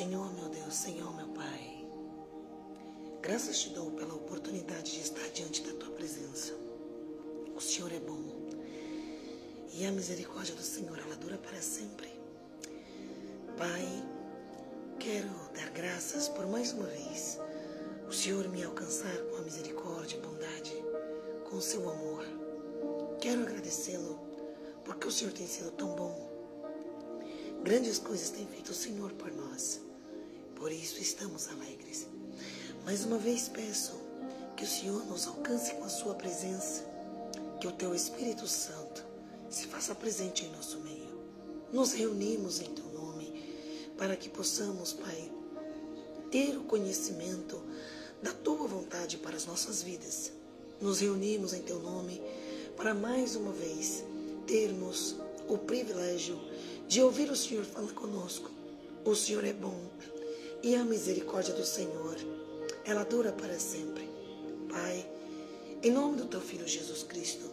Senhor meu Deus, Senhor meu Pai, graças te dou pela oportunidade de estar diante da tua presença. O Senhor é bom e a misericórdia do Senhor, ela dura para sempre. Pai, quero dar graças por mais uma vez o Senhor me alcançar com a misericórdia e bondade, com o seu amor. Quero agradecê-lo porque o Senhor tem sido tão bom. Grandes coisas tem feito o Senhor por nós. Por isso estamos alegres. Mais uma vez peço que o Senhor nos alcance com a sua presença, que o teu Espírito Santo se faça presente em nosso meio. Nos reunimos em teu nome para que possamos, Pai, ter o conhecimento da tua vontade para as nossas vidas. Nos reunimos em teu nome para mais uma vez termos o privilégio de ouvir o Senhor falar conosco. O Senhor é bom e a misericórdia do Senhor, ela dura para sempre. Pai, em nome do teu Filho Jesus Cristo,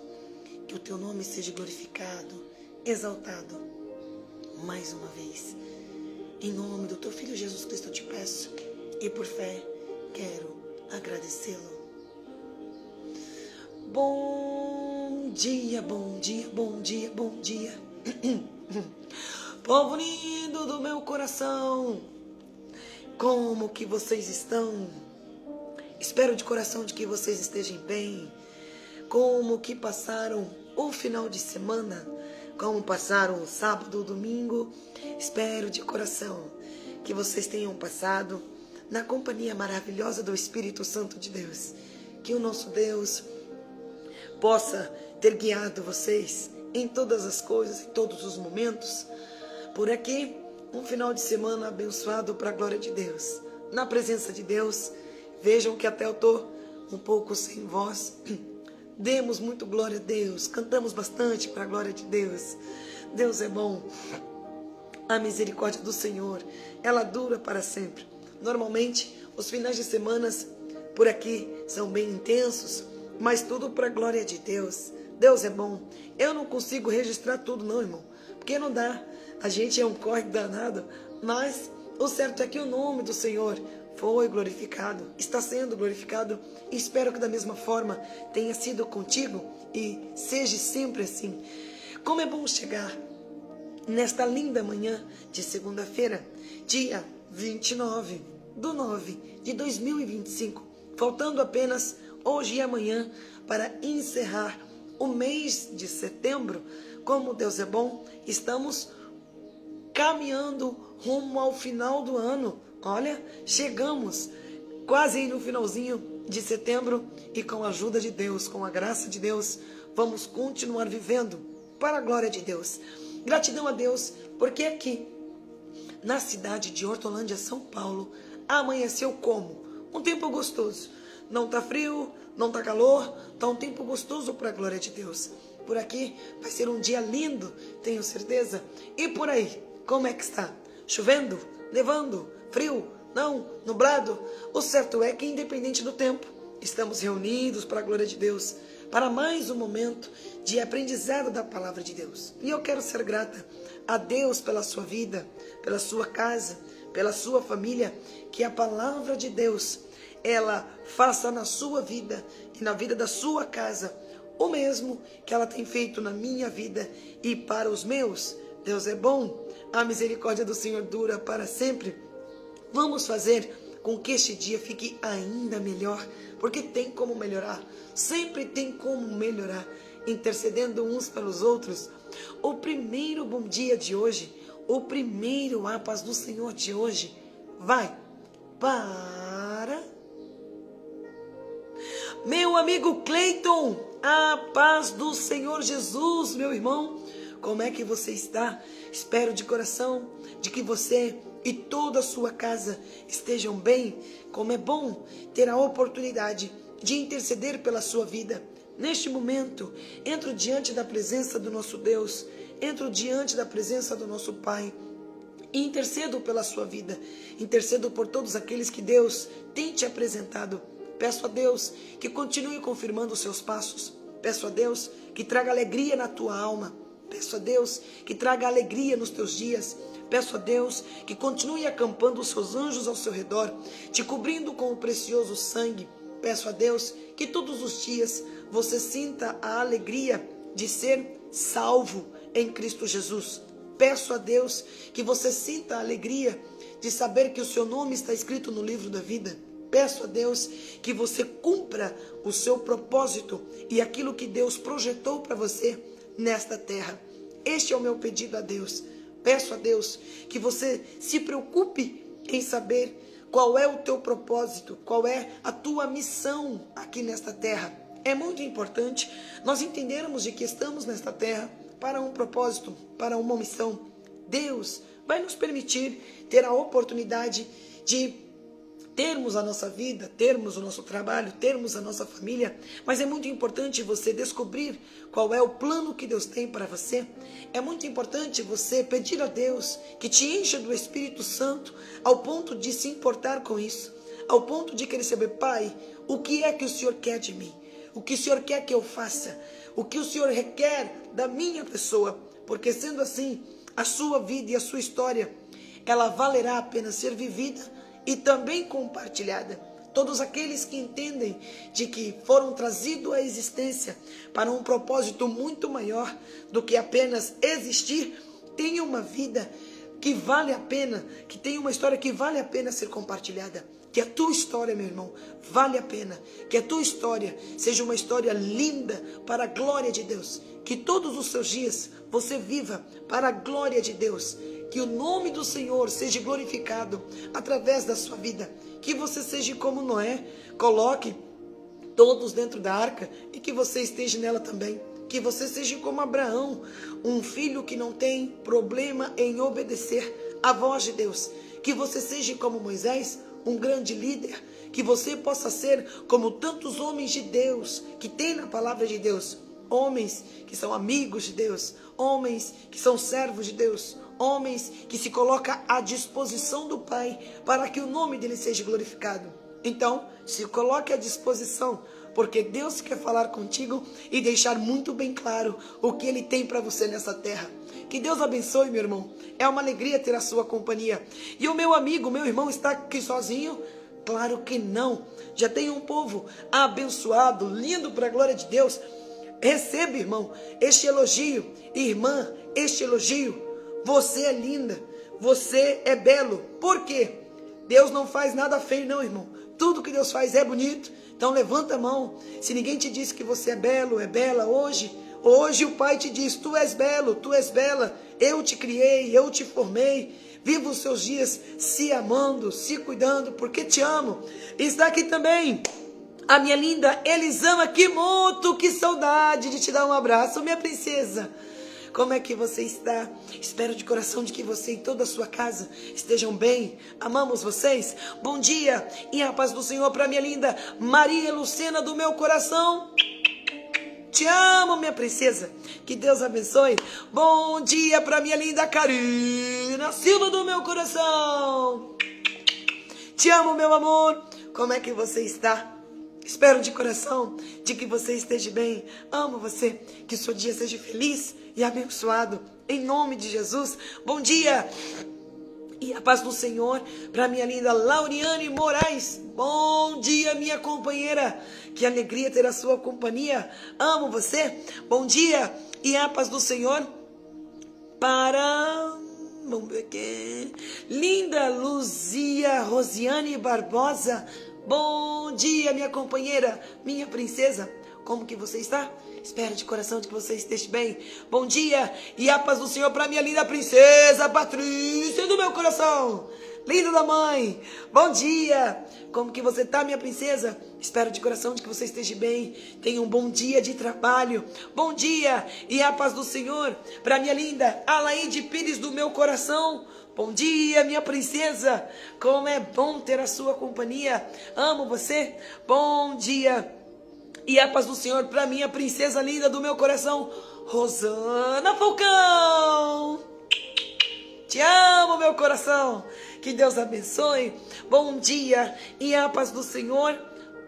que o teu nome seja glorificado, exaltado mais uma vez. Em nome do teu Filho Jesus Cristo eu te peço e por fé quero agradecê-lo. Bom dia, bom dia, bom dia, bom dia. Povo lindo do meu coração, como que vocês estão? Espero de coração de que vocês estejam bem. Como que passaram o final de semana? Como passaram o sábado, o domingo? Espero de coração que vocês tenham passado na companhia maravilhosa do Espírito Santo de Deus. Que o nosso Deus possa ter guiado vocês em todas as coisas, em todos os momentos. Por aqui, um final de semana abençoado para a glória de Deus. Na presença de Deus, vejam que até eu estou um pouco sem voz. Demos muito glória a Deus, cantamos bastante para a glória de Deus. Deus é bom. A misericórdia do Senhor, ela dura para sempre. Normalmente, os finais de semanas por aqui são bem intensos, mas tudo para a glória de Deus. Deus é bom. Eu não consigo registrar tudo não, irmão, porque não dá. A gente é um corre danado, mas o certo é que o nome do Senhor foi glorificado, está sendo glorificado, e espero que da mesma forma tenha sido contigo e seja sempre assim. Como é bom chegar nesta linda manhã de segunda-feira, dia 29/9/2025, faltando apenas hoje e amanhã para encerrar o mês de setembro. Como Deus é bom, estamos caminhando rumo ao final do ano. Olha, chegamos quase aí no finalzinho de setembro e com a ajuda de Deus, com a graça de Deus, vamos continuar vivendo para a glória de Deus. Gratidão a Deus, porque aqui na cidade de Hortolândia, São Paulo, amanheceu como? Um tempo gostoso. Não tá frio, não tá calor, tá um tempo gostoso para a glória de Deus. Por aqui vai ser um dia lindo, tenho certeza. E por aí, como é que está? Chovendo? Nevando? Frio? Não? Nublado? O certo é que, independente do tempo, estamos reunidos para a glória de Deus, para mais um momento de aprendizado da palavra de Deus. E eu quero ser grata a Deus pela sua vida, pela sua casa, pela sua família, que a palavra de Deus, ela faça na sua vida e na vida da sua casa o mesmo que ela tem feito na minha vida e para os meus. Deus é bom, a misericórdia do Senhor dura para sempre. Vamos fazer com que este dia fique ainda melhor, porque tem como melhorar, sempre tem como melhorar, intercedendo uns pelos outros. O primeiro bom dia de hoje, o primeiro a paz do Senhor de hoje, vai para meu amigo Cleiton. A paz do Senhor Jesus, meu irmão. Como é que você está? Espero de coração de que você e toda a sua casa estejam bem. Como é bom ter a oportunidade de interceder pela sua vida. Neste momento, entro diante da presença do nosso Deus, entro diante da presença do nosso Pai e intercedo pela sua vida, intercedo por todos aqueles que Deus tem te apresentado. Peço a Deus que continue confirmando os seus passos. Peço a Deus que traga alegria na tua alma. Peço a Deus que traga alegria nos teus dias. Peço a Deus que continue acampando os seus anjos ao seu redor, te cobrindo com o precioso sangue. Peço a Deus que todos os dias você sinta a alegria de ser salvo em Cristo Jesus. Peço a Deus que você sinta a alegria de saber que o seu nome está escrito no livro da vida. Peço a Deus que você cumpra o seu propósito e aquilo que Deus projetou para você nesta terra. Este é o meu pedido a Deus. Peço a Deus que você se preocupe em saber qual é o teu propósito, qual é a tua missão aqui nesta terra. É muito importante nós entendermos de que estamos nesta terra para um propósito, para uma missão. Deus vai nos permitir ter a oportunidade de termos a nossa vida, termos o nosso trabalho, termos a nossa família, mas é muito importante você descobrir qual é o plano que Deus tem para você. É muito importante você pedir a Deus que te encha do Espírito Santo ao ponto de se importar com isso, ao ponto de querer saber, Pai, o que é que o Senhor quer de mim? O que o Senhor quer que eu faça? O que o Senhor requer da minha pessoa? Porque sendo assim, a sua vida e a sua história, ela valerá a pena ser vivida e também compartilhada. Todos aqueles que entendem de que foram trazidos à existência para um propósito muito maior do que apenas existir, têm uma vida que vale a pena, que tem uma história que vale a pena ser compartilhada. Que a tua história, meu irmão, vale a pena. Que a tua história seja uma história linda para a glória de Deus. Que todos os seus dias você viva para a glória de Deus. Que o nome do Senhor seja glorificado através da sua vida. Que você seja como Noé, coloque todos dentro da arca e que você esteja nela também. Que você seja como Abraão, um filho que não tem problema em obedecer à voz de Deus. Que você seja como Moisés, um grande líder. Que você possa ser como tantos homens de Deus que tem na palavra de Deus. Homens que são amigos de Deus, homens que são servos de Deus, homens que se colocam à disposição do Pai para que o nome dele seja glorificado. Então, se coloque à disposição, porque Deus quer falar contigo e deixar muito bem claro o que ele tem para você nessa terra. Que Deus abençoe, meu irmão. É uma alegria ter a sua companhia. E o meu amigo, meu irmão, está aqui sozinho? Claro que não. Já tem um povo abençoado, lindo para a glória de Deus. Receba, irmão, este elogio. Irmã, este elogio. Você é linda. Você é belo. Por quê? Deus não faz nada feio, não, irmão. Tudo que Deus faz é bonito. Então levanta a mão. Se ninguém te disse que você é belo, é bela hoje o Pai te diz, tu és belo, tu és bela. Eu te criei, eu te formei. Viva os seus dias se amando, se cuidando, porque te amo. Está aqui também a minha linda Elisama Kimoto. Que saudade de te dar um abraço, minha princesa. Como é que você está? Espero de coração de que você e toda a sua casa estejam bem. Amamos vocês. Bom dia e a paz do Senhor para minha linda Maria Lucena do meu coração. Te amo, minha princesa. Que Deus abençoe. Bom dia para minha linda Karina Silva do meu coração. Te amo, meu amor. Como é que você está? Espero de coração de que você esteja bem. Amo você. Que o seu dia seja feliz e abençoado. Em nome de Jesus. Bom dia. E a paz do Senhor para minha linda Lauriane Moraes. Bom dia, minha companheira. Que alegria ter a sua companhia. Amo você. Bom dia. E a paz do Senhor para... Vamos ver aqui. Linda Luzia Rosiane Barbosa. Bom dia, minha companheira, minha princesa. Como que você está? Espero de coração de que você esteja bem. Bom dia e a paz do Senhor para minha linda princesa Patrícia do meu coração. Linda da mãe. Bom dia. Como que você está, minha princesa? Espero de coração de que você esteja bem. Tenha um bom dia de trabalho. Bom dia e a paz do Senhor para minha linda Alaide Pires do meu coração. Bom dia, minha princesa. Como é bom ter a sua companhia. Amo você. Bom dia e a paz do Senhor para minha princesa linda do meu coração, Rosana Falcão. Te amo, meu coração. Que Deus abençoe. Bom dia e a paz do Senhor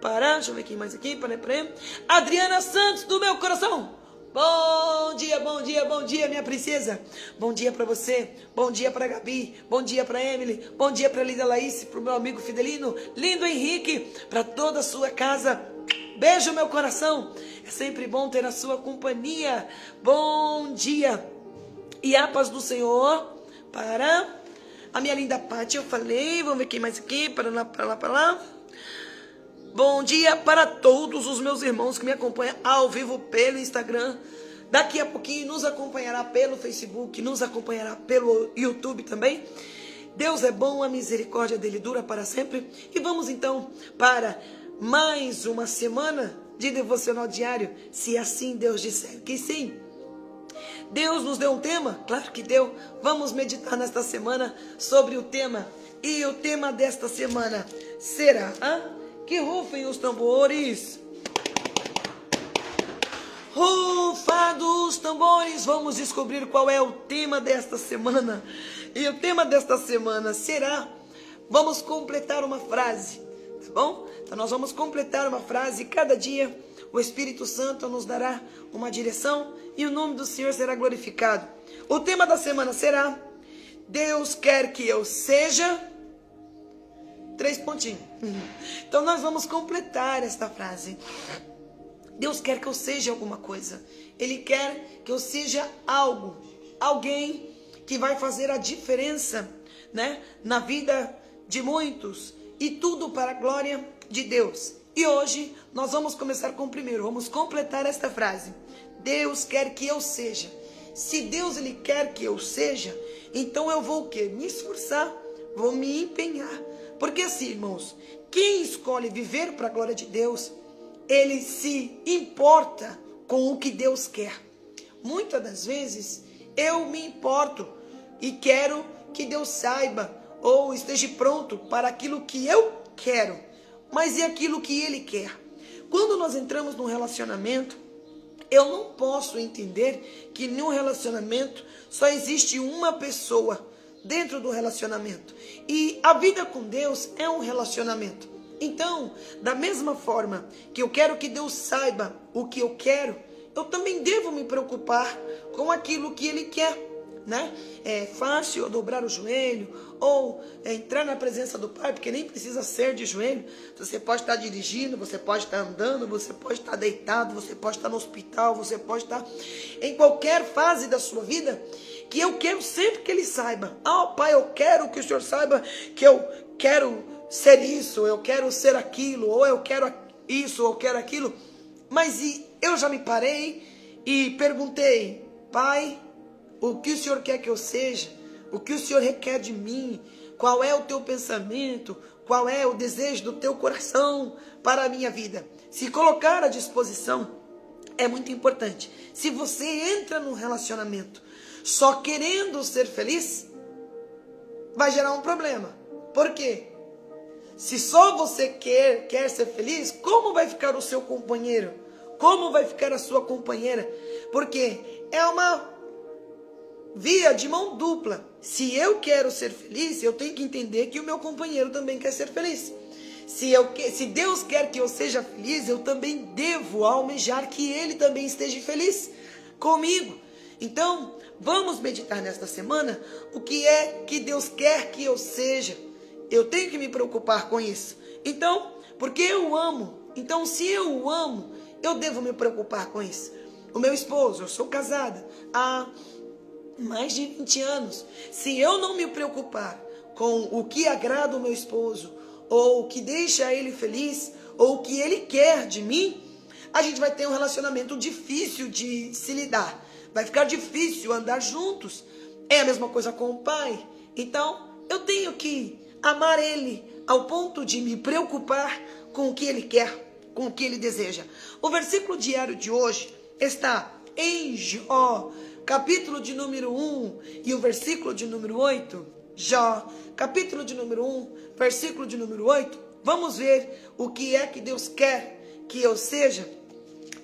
para... Deixa eu ver quem mais aqui. Adriana Santos do meu coração. Bom dia, bom dia, bom dia, minha princesa. Bom dia para você, bom dia para Gabi, bom dia para Emily, bom dia para Linda Laís, para o meu amigo Fidelino, lindo Henrique, para toda a sua casa. Beijo meu coração, é sempre bom ter a sua companhia. Bom dia e a paz do Senhor para a minha linda Paty, eu falei, vamos ver quem mais aqui, para lá. Bom dia para todos os meus irmãos que me acompanham ao vivo pelo Instagram. Daqui a pouquinho nos acompanhará pelo Facebook, nos acompanhará pelo YouTube também. Deus é bom, a misericórdia dele dura para sempre. E vamos então para mais uma semana de devocional diário, se assim Deus disser que sim. Deus nos deu um tema? Claro que deu. Vamos meditar nesta semana sobre o tema. E o tema desta semana será... que rufem os tambores. Rufados tambores. Vamos descobrir qual é o tema desta semana. E o tema desta semana será... vamos completar uma frase. Tá bom? Então nós vamos completar uma frase. Cada dia o Espírito Santo nos dará uma direção e o nome do Senhor será glorificado. O tema da semana será... Deus quer que eu seja... 3 pontinhos. Então nós vamos completar esta frase. Deus quer que eu seja alguma coisa. Ele quer que eu seja algo. Alguém que vai fazer a diferença, né, na vida de muitos. E tudo para a glória de Deus. E hoje nós vamos começar com o primeiro. Vamos completar esta frase. Deus quer que eu seja. Se Deus ele quer que eu seja, então eu vou o quê? Me esforçar. Vou me empenhar. Porque assim, irmãos, quem escolhe viver para a glória de Deus, ele se importa com o que Deus quer. Muitas das vezes, eu me importo e quero que Deus saiba ou esteja pronto para aquilo que eu quero, mas e aquilo que Ele quer? Quando nós entramos num relacionamento, eu não posso entender que num relacionamento só existe uma pessoa dentro do relacionamento. E a vida com Deus é um relacionamento. Então, da mesma forma que eu quero que Deus saiba o que eu quero, eu também devo me preocupar com aquilo que Ele quer, né? É fácil eu dobrar o joelho ou entrar na presença do Pai, porque nem precisa ser de joelho. Você pode estar dirigindo, você pode estar andando, você pode estar deitado, você pode estar no hospital, você pode estar em qualquer fase da sua vida, que eu quero sempre que Ele saiba. Pai, eu quero que o Senhor saiba que eu quero ser isso, eu quero ser aquilo, ou eu quero isso, ou eu quero aquilo. Mas eu já me parei e perguntei: Pai, o que o Senhor quer que eu seja? O que o Senhor requer de mim? Qual é o teu pensamento? Qual é o desejo do teu coração para a minha vida? Se colocar à disposição é muito importante. Se você entra num relacionamento só querendo ser feliz, vai gerar um problema. Por quê? Se só você quer ser feliz, como vai ficar o seu companheiro? Como vai ficar a sua companheira? Porque é uma via de mão dupla. Se eu quero ser feliz, eu tenho que entender que o meu companheiro também quer ser feliz. Se Deus quer que eu seja feliz, eu também devo almejar que Ele também esteja feliz comigo. Então, vamos meditar nesta semana o que é que Deus quer que eu seja. Eu tenho que me preocupar com isso. Então, porque eu amo. Então, se eu o amo, eu devo me preocupar com isso. O meu esposo, eu sou casada há mais de 20 anos. Se eu não me preocupar com o que agrada o meu esposo, ou o que deixa ele feliz, ou o que ele quer de mim, a gente vai ter um relacionamento difícil de se lidar. Vai ficar difícil andar juntos. É a mesma coisa com o pai. Então, eu tenho que amar ele ao ponto de me preocupar com o que ele quer, com o que ele deseja. O versículo diário de hoje está em Jó, capítulo de número 1 e o versículo de número 8. Jó, capítulo de número 1, versículo de número 8. Vamos ver o que é que Deus quer que eu seja.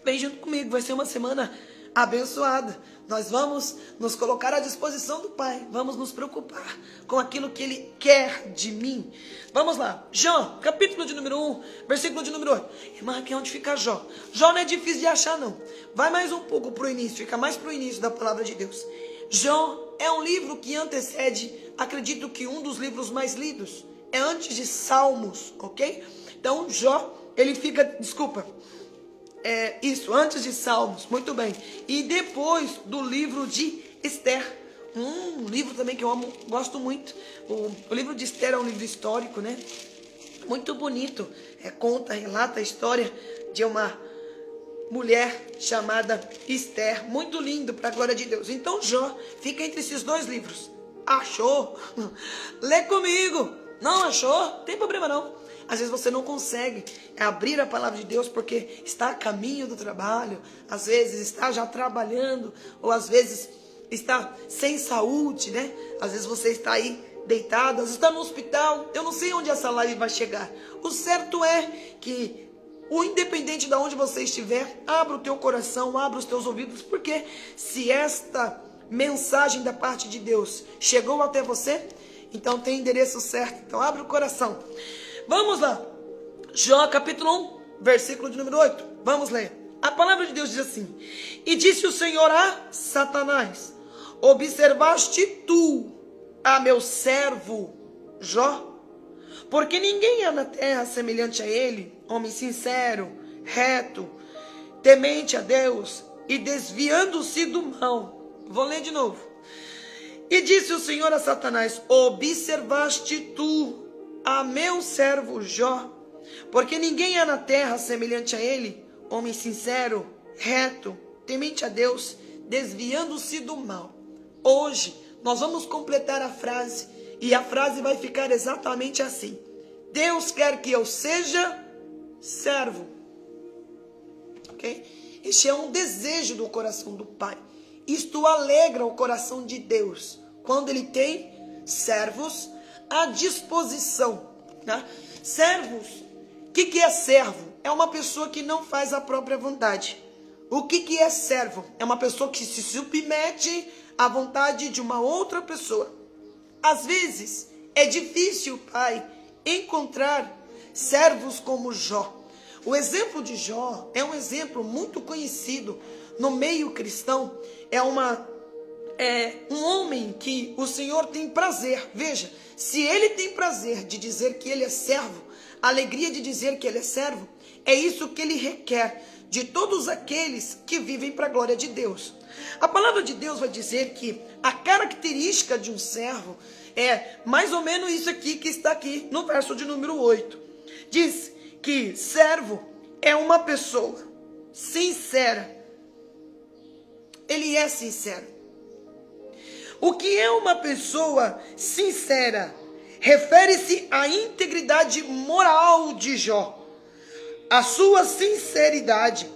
Vem junto comigo, vai ser uma semana abençoada. Nós vamos nos colocar à disposição do Pai. Vamos nos preocupar com aquilo que Ele quer de mim. Vamos lá. Jó, capítulo de número 1, versículo de número 8. Irmã, aqui é onde fica Jó. Jó não é difícil de achar, não. Vai mais um pouco para o início. Fica mais para o início da palavra de Deus. Jó é um livro que antecede, acredito que um dos livros mais lidos. É antes de Salmos, ok? Então, Jó, ele fica, antes de Salmos, muito bem. E depois do livro de Esther, um livro também que eu amo, gosto muito. O livro de Esther é um livro histórico, né? Muito bonito. Relata a história de uma mulher chamada Esther. Muito lindo, para a glória de Deus. Então, Jó fica entre esses dois livros. Achou? Lê comigo. Não achou? Tem problema não. Às vezes você não consegue abrir a palavra de Deus porque está a caminho do trabalho, às vezes está já trabalhando, ou às vezes está sem saúde, né? Às vezes você está aí deitado, às vezes está no hospital. Eu não sei onde essa live vai chegar. O certo é que, independente de onde você estiver, abra o teu coração, abra os teus ouvidos, porque se esta mensagem da parte de Deus chegou até você, então tem endereço certo. Então abre o coração. Vamos lá. Jó capítulo 1, versículo de número 8. Vamos ler. A palavra de Deus diz assim: E disse o Senhor a Satanás: Observaste tu a meu servo Jó? Porque ninguém há na terra semelhante a ele, homem sincero, reto, temente a Deus e desviando-se do mal. Vou ler de novo. E disse o Senhor a Satanás: Observaste tu a meu servo Jó? Porque ninguém há na terra semelhante a ele, homem sincero, reto, temente a Deus, desviando-se do mal. Hoje nós vamos completar a frase, e a frase vai ficar exatamente assim: Deus quer que eu seja servo. Ok? Este é um desejo do coração do Pai. Isto alegra o coração de Deus, quando Ele tem servos à disposição, né? Servos, o que é servo? É uma pessoa que não faz a própria vontade. O que é servo? É uma pessoa que se submete à vontade de uma outra pessoa. Às vezes, é difícil, Pai, encontrar servos como Jó. O exemplo de Jó é um exemplo muito conhecido no meio cristão. É um homem que o Senhor tem prazer. Veja, se ele tem prazer de dizer que ele é servo, a alegria de dizer que ele é servo, é isso que ele requer de todos aqueles que vivem para a glória de Deus. A palavra de Deus vai dizer que a característica de um servo é mais ou menos isso aqui que está aqui no verso de número 8. Diz que servo é uma pessoa sincera. Ele é sincero. O que é uma pessoa sincera? Refere-se à integridade moral de Jó. A sua sinceridade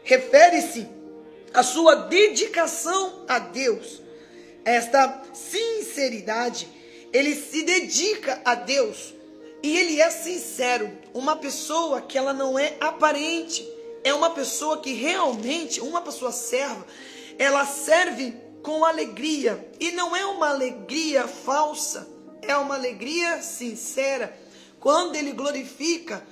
refere-se à sua dedicação a Deus. Esta sinceridade, ele se dedica a Deus e ele é sincero. Uma pessoa que ela não é aparente, é uma pessoa que realmente, uma pessoa serva, ela serve com alegria, e não é uma alegria falsa, é uma alegria sincera. Quando ele glorifica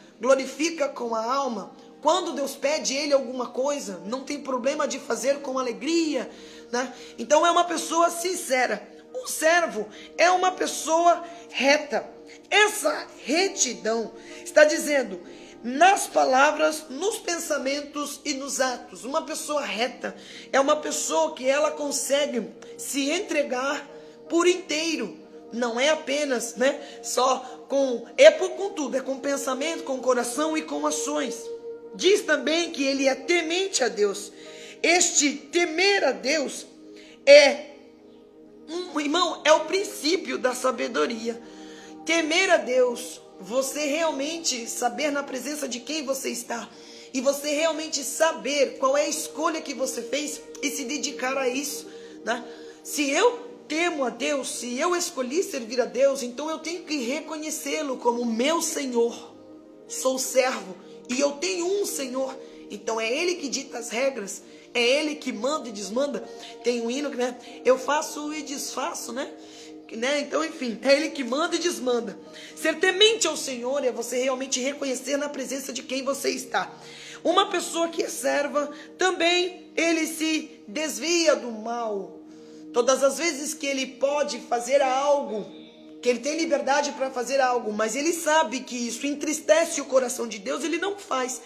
com a alma. Quando Deus pede ele alguma coisa, não tem problema de fazer com alegria, né? Então é uma pessoa sincera. Um servo é uma pessoa reta. Essa retidão está dizendo nas palavras, nos pensamentos e nos atos. Uma pessoa reta é uma pessoa que ela consegue se entregar por inteiro. Não é apenas, só com tudo, é com pensamento, com coração e com ações. Diz também que ele é temente a Deus. Este temer a Deus irmão, é o princípio da sabedoria. Temer a Deus, você realmente saber na presença de quem você está, e você realmente saber qual é a escolha que você fez e se dedicar a isso, né? Se eu temo a Deus, se eu escolhi servir a Deus, então eu tenho que reconhecê-lo como meu Senhor. Sou servo e eu tenho um Senhor, então é Ele que dita as regras, É Ele que manda e desmanda. Tem um hino que, né? Eu faço e desfaço, né? Então, enfim, é Ele que manda e desmanda. Ser temente ao Senhor é você realmente reconhecer na presença de quem você está. Uma pessoa que é serva, também ele se desvia do mal. Todas as vezes que ele pode fazer algo, que ele tem liberdade para fazer algo, mas ele sabe que isso entristece o coração de Deus, ele não faz.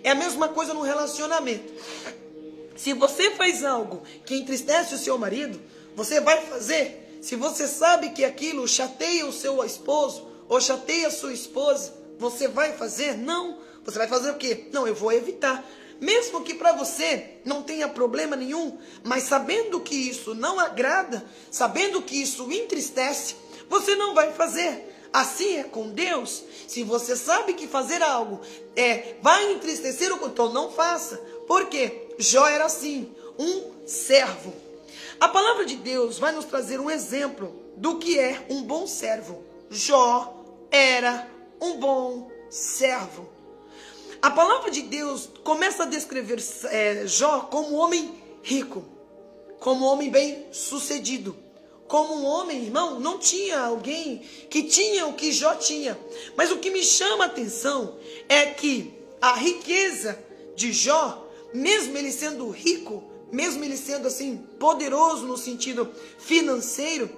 É a mesma coisa no relacionamento. Se você faz algo que entristece o seu marido, você vai fazer. Se você sabe que aquilo chateia o seu esposo ou chateia a sua esposa, você vai fazer? Não. Você vai fazer o quê? Não, eu vou evitar. Mesmo que para você não tenha problema nenhum, mas sabendo que isso não agrada, sabendo que isso entristece, você não vai fazer. Assim é com Deus. Se você sabe que fazer algo vai entristecer, então não faça. Por quê? Jó era assim, um servo. A palavra de Deus vai nos trazer um exemplo do que é um bom servo. Jó era um bom servo. A palavra de Deus começa a descrever Jó como um homem rico, como um homem bem sucedido, como um homem, irmão, não tinha alguém que tinha o que Jó tinha. Mas o que me chama a atenção é que a riqueza de Jó, mesmo ele sendo rico, mesmo ele sendo assim poderoso no sentido financeiro,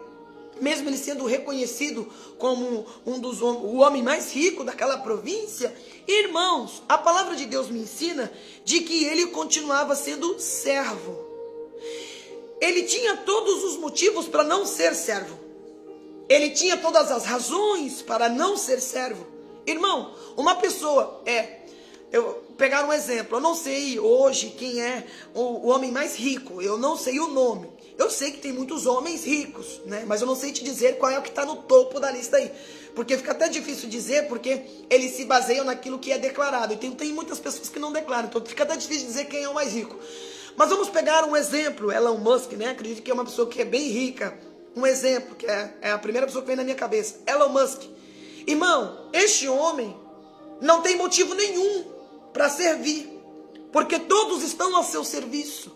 mesmo ele sendo reconhecido como o homem mais rico daquela província, irmãos, a palavra de Deus me ensina de que ele continuava sendo servo. Ele tinha todos os motivos para não ser servo. Ele tinha todas as razões para não ser servo. Irmão, uma pessoa eu pegar um exemplo, eu não sei hoje quem é o homem mais rico, eu não sei o nome. Eu sei que tem muitos homens ricos, né? Mas eu não sei te dizer qual é o que está no topo da lista aí. Porque fica até difícil dizer, porque eles se baseiam naquilo que é declarado. E tem muitas pessoas que não declaram, então fica até difícil dizer quem é o mais rico. Mas vamos pegar um exemplo, Elon Musk, né? Acredito que é uma pessoa que é bem rica. Um exemplo, que é a primeira pessoa que vem na minha cabeça. Elon Musk. Irmão, este homem não tem motivo nenhum para servir, porque todos estão ao seu serviço.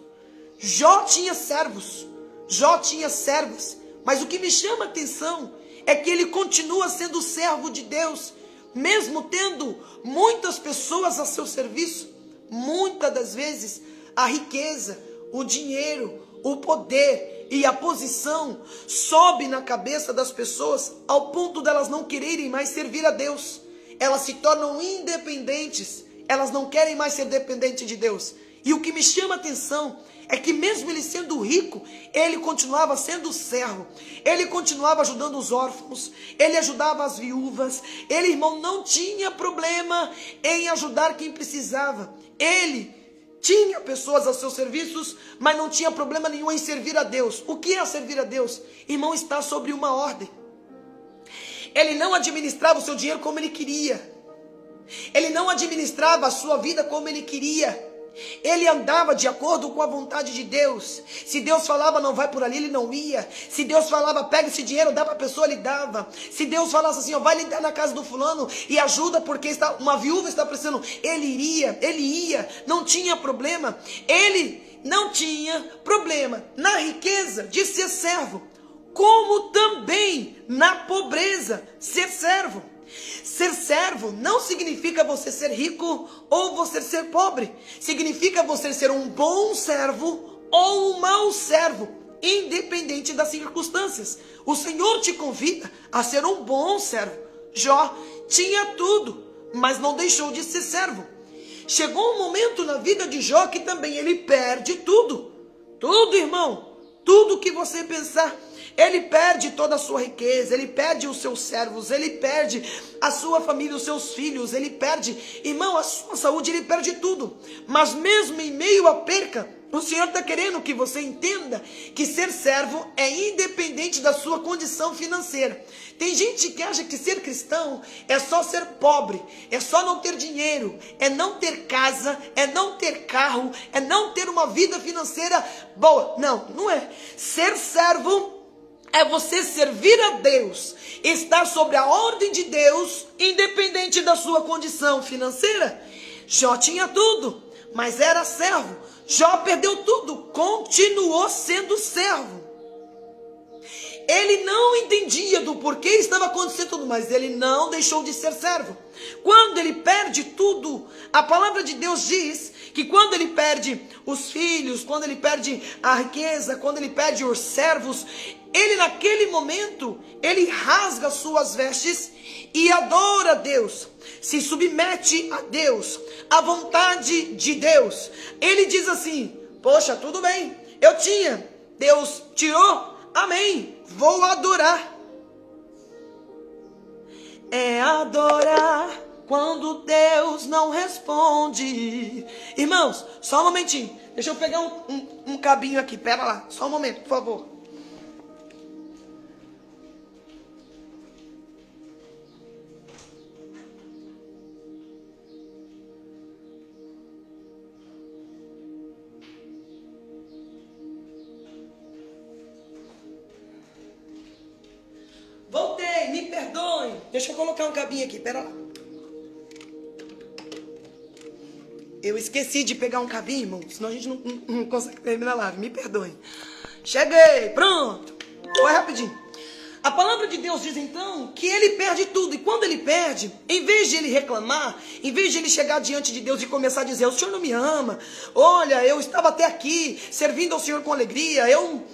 Jó tinha servos, Jó tinha servas, mas o que me chama a atenção é que ele continua sendo servo de Deus, mesmo tendo muitas pessoas a seu serviço. Muitas das vezes a riqueza, o dinheiro, o poder e a posição sobe na cabeça das pessoas ao ponto delas não quererem mais servir a Deus. Elas se tornam independentes, elas não querem mais ser dependentes de Deus. E o que me chama a atenção é que mesmo ele sendo rico, ele continuava sendo servo. Ele continuava ajudando os órfãos, ele ajudava as viúvas. Ele, irmão, não tinha problema em ajudar quem precisava. Ele tinha pessoas a seus serviços, mas não tinha problema nenhum em servir a Deus. O que é servir a Deus? Irmão, está sobre uma ordem. Ele não administrava o seu dinheiro como ele queria. Ele não administrava a sua vida como ele queria. Ele andava de acordo com a vontade de Deus. Se Deus falava não vai por ali, ele não ia. Se Deus falava pega esse dinheiro, dá para a pessoa, ele dava. Se Deus falasse assim, vai lidar na casa do fulano e ajuda porque uma viúva está precisando, ele ia, não tinha problema. Ele não tinha problema na riqueza de ser servo, como também na pobreza ser servo. Ser servo não significa você ser rico ou você ser pobre. Significa você ser um bom servo ou um mau servo, independente das circunstâncias. O Senhor te convida a ser um bom servo. Jó tinha tudo, mas não deixou de ser servo. Chegou um momento na vida de Jó que também ele perde tudo. Tudo, irmão. Tudo que você pensar. Ele perde toda a sua riqueza, ele perde os seus servos, ele perde a sua família, os seus filhos, ele perde, irmão, a sua saúde, ele perde tudo. Mas mesmo em meio à perca, o Senhor está querendo que você entenda que ser servo é independente da sua condição financeira. Tem gente que acha que ser cristão é só ser pobre, é só não ter dinheiro, é não ter casa, é não ter carro, é não ter uma vida financeira boa. Não, não é. Ser servo é você servir a Deus, estar sobre a ordem de Deus, independente da sua condição financeira. Jó tinha tudo, mas era servo. Jó perdeu tudo, continuou sendo servo. Ele não entendia do porquê estava acontecendo tudo, mas ele não deixou de ser servo. Quando ele perde tudo, a palavra de Deus diz que quando ele perde os filhos, quando ele perde a riqueza, quando ele perde os servos, ele naquele momento, ele rasga suas vestes e adora a Deus, se submete a Deus, à vontade de Deus. Ele diz assim: poxa, tudo bem, eu tinha, Deus tirou, amém, vou adorar. É adorar quando Deus não responde. Irmãos, só um momentinho, deixa eu pegar um cabinho aqui, pera lá, só um momento, por favor. Voltei, me perdoe. Deixa eu colocar um cabinho aqui, pera lá. Eu esqueci de pegar um cabinho, irmão, senão a gente não consegue terminar a live. Me perdoe. Cheguei, pronto. Foi rapidinho. A palavra de Deus diz então que ele perde tudo. E quando ele perde, em vez de ele reclamar, em vez de ele chegar diante de Deus e começar a dizer: o Senhor não me ama, olha, eu estava até aqui servindo ao Senhor com alegria, eu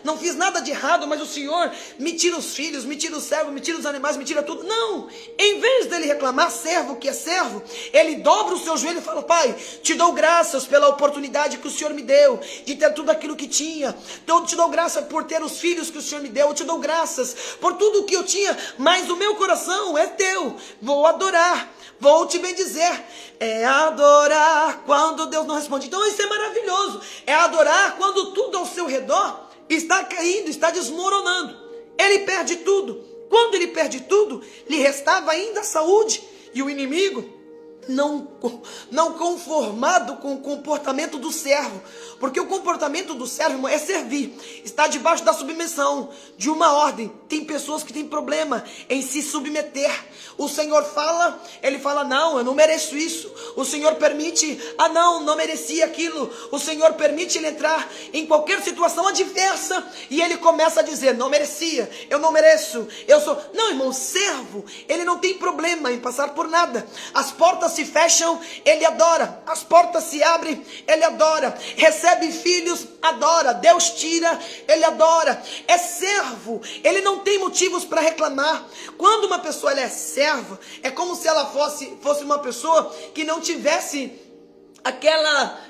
não fiz nada de errado, mas o Senhor me tira os filhos, me tira os servos, me tira os animais, me tira tudo. Não, em vez dele reclamar, servo que é servo, ele dobra o seu joelho e fala: Pai, te dou graças pela oportunidade que o Senhor me deu de ter tudo aquilo que tinha. Eu te dou graças por ter os filhos que o Senhor me deu. Eu te dou graças por tudo que eu tinha, mas o meu coração é teu. Vou adorar, vou te bendizer. É adorar quando Deus não responde. Então isso é maravilhoso. É adorar quando tudo ao seu redor está caindo, está desmoronando. Ele perde tudo. Quando ele perde tudo, lhe restava ainda a saúde. E o inimigo, não conformado com o comportamento do servo, porque o comportamento do servo, irmão, é servir, está debaixo da submissão de uma ordem. Tem pessoas que têm problema em se submeter. O Senhor fala, ele fala: não, eu não mereço isso. O Senhor permite, não merecia aquilo. O Senhor permite ele entrar em qualquer situação adversa e ele começa a dizer: não merecia, eu não mereço, eu sou... Não, irmão, servo, ele não tem problema em passar por nada. As portas se fecham, ele adora. As portas se abrem, ele adora. Recebe filhos, adora. Deus tira, ele adora. É servo, ele não tem motivos para reclamar. Quando uma pessoa ela é serva, é como se ela fosse uma pessoa que não tivesse aquela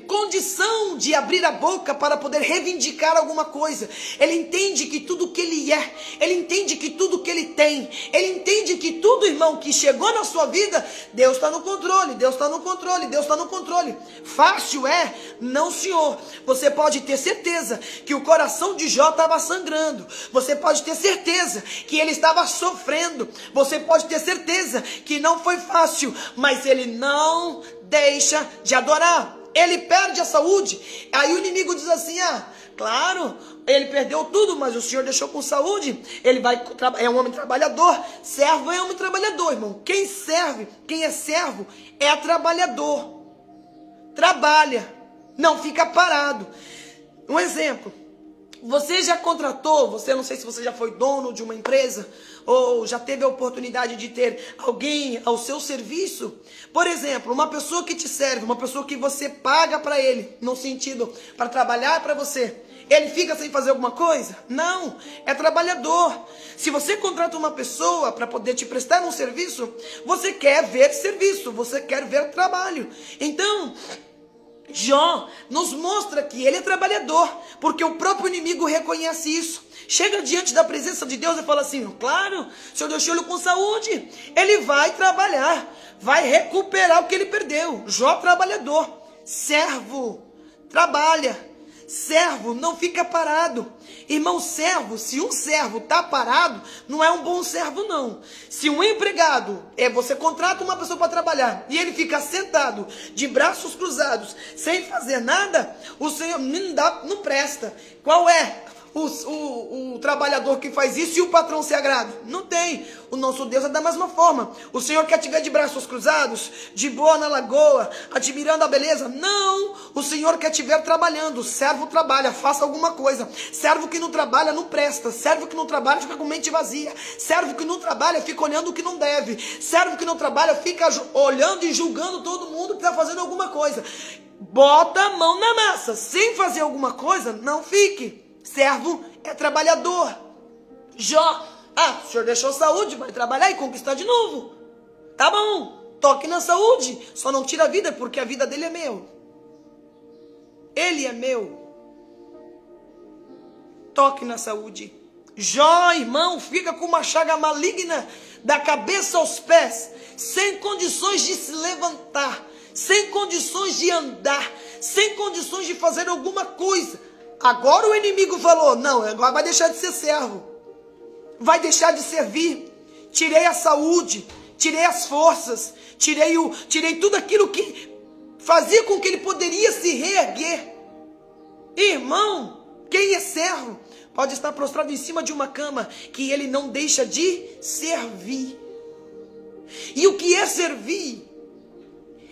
condição de abrir a boca para poder reivindicar alguma coisa. Ele entende que tudo que ele é, ele entende que tudo que ele tem, ele entende que tudo, irmão, que chegou na sua vida, Deus está no controle, Deus está no controle, Deus está no controle. Fácil é? Não, senhor. Você pode ter certeza que o coração de Jó estava sangrando. Você pode ter certeza que ele estava sofrendo. Você pode ter certeza que não foi fácil, mas ele não deixa de adorar. Ele perde a saúde. Aí o inimigo diz assim: claro, ele perdeu tudo, mas o Senhor deixou com saúde. Ele é um homem trabalhador. Servo é um homem trabalhador, irmão. Quem serve, quem é servo, é trabalhador. Trabalha, não fica parado. Um exemplo: você já contratou, não sei se você já foi dono de uma empresa, ou já teve a oportunidade de ter alguém ao seu serviço. Por exemplo, uma pessoa que te serve, uma pessoa que você paga para ele, no sentido, para trabalhar para você. Ele fica sem fazer alguma coisa? Não, é trabalhador. Se você contrata uma pessoa para poder te prestar um serviço, você quer ver serviço, você quer ver trabalho. Então, Jó nos mostra que ele é trabalhador, porque o próprio inimigo reconhece isso. Chega diante da presença de Deus e fala assim: claro, o Senhor deixou ele com saúde, ele vai trabalhar, vai recuperar o que ele perdeu. Jó trabalhador, servo, trabalha. Servo não fica parado. Irmão, servo, se um servo está parado, não é um bom servo, não. Se um empregado, você contrata uma pessoa para trabalhar e ele fica sentado, de braços cruzados, sem fazer nada, o Senhor não presta. Qual é o trabalhador que faz isso e o patrão se agrada? Não tem. O nosso Deus é da mesma forma. O Senhor quer te ver de braços cruzados, de boa na lagoa, admirando a beleza? Não. O Senhor quer te ver trabalhando. Servo trabalha, faça alguma coisa. Servo que não trabalha não presta. Servo que não trabalha fica com mente vazia. Servo que não trabalha fica olhando o que não deve. Servo que não trabalha fica olhando e julgando todo mundo que está fazendo alguma coisa. Bota a mão na massa. Sem fazer alguma coisa, não fique. Servo é trabalhador. Jó, o senhor deixou saúde, vai trabalhar e conquistar de novo. Tá bom, toque na saúde. Só não tira a vida, porque a vida dele é meu. Ele é meu. Toque na saúde. Jó, irmão, fica com uma chaga maligna da cabeça aos pés, sem condições de se levantar, sem condições de andar, sem condições de fazer alguma coisa. Agora o inimigo falou, não, agora vai deixar de ser servo, vai deixar de servir. Tirei a saúde, tirei as forças, tirei tudo aquilo que fazia com que ele poderia se reerguer. Irmão, quem é servo pode estar prostrado em cima de uma cama, que ele não deixa de servir. E o que é servir?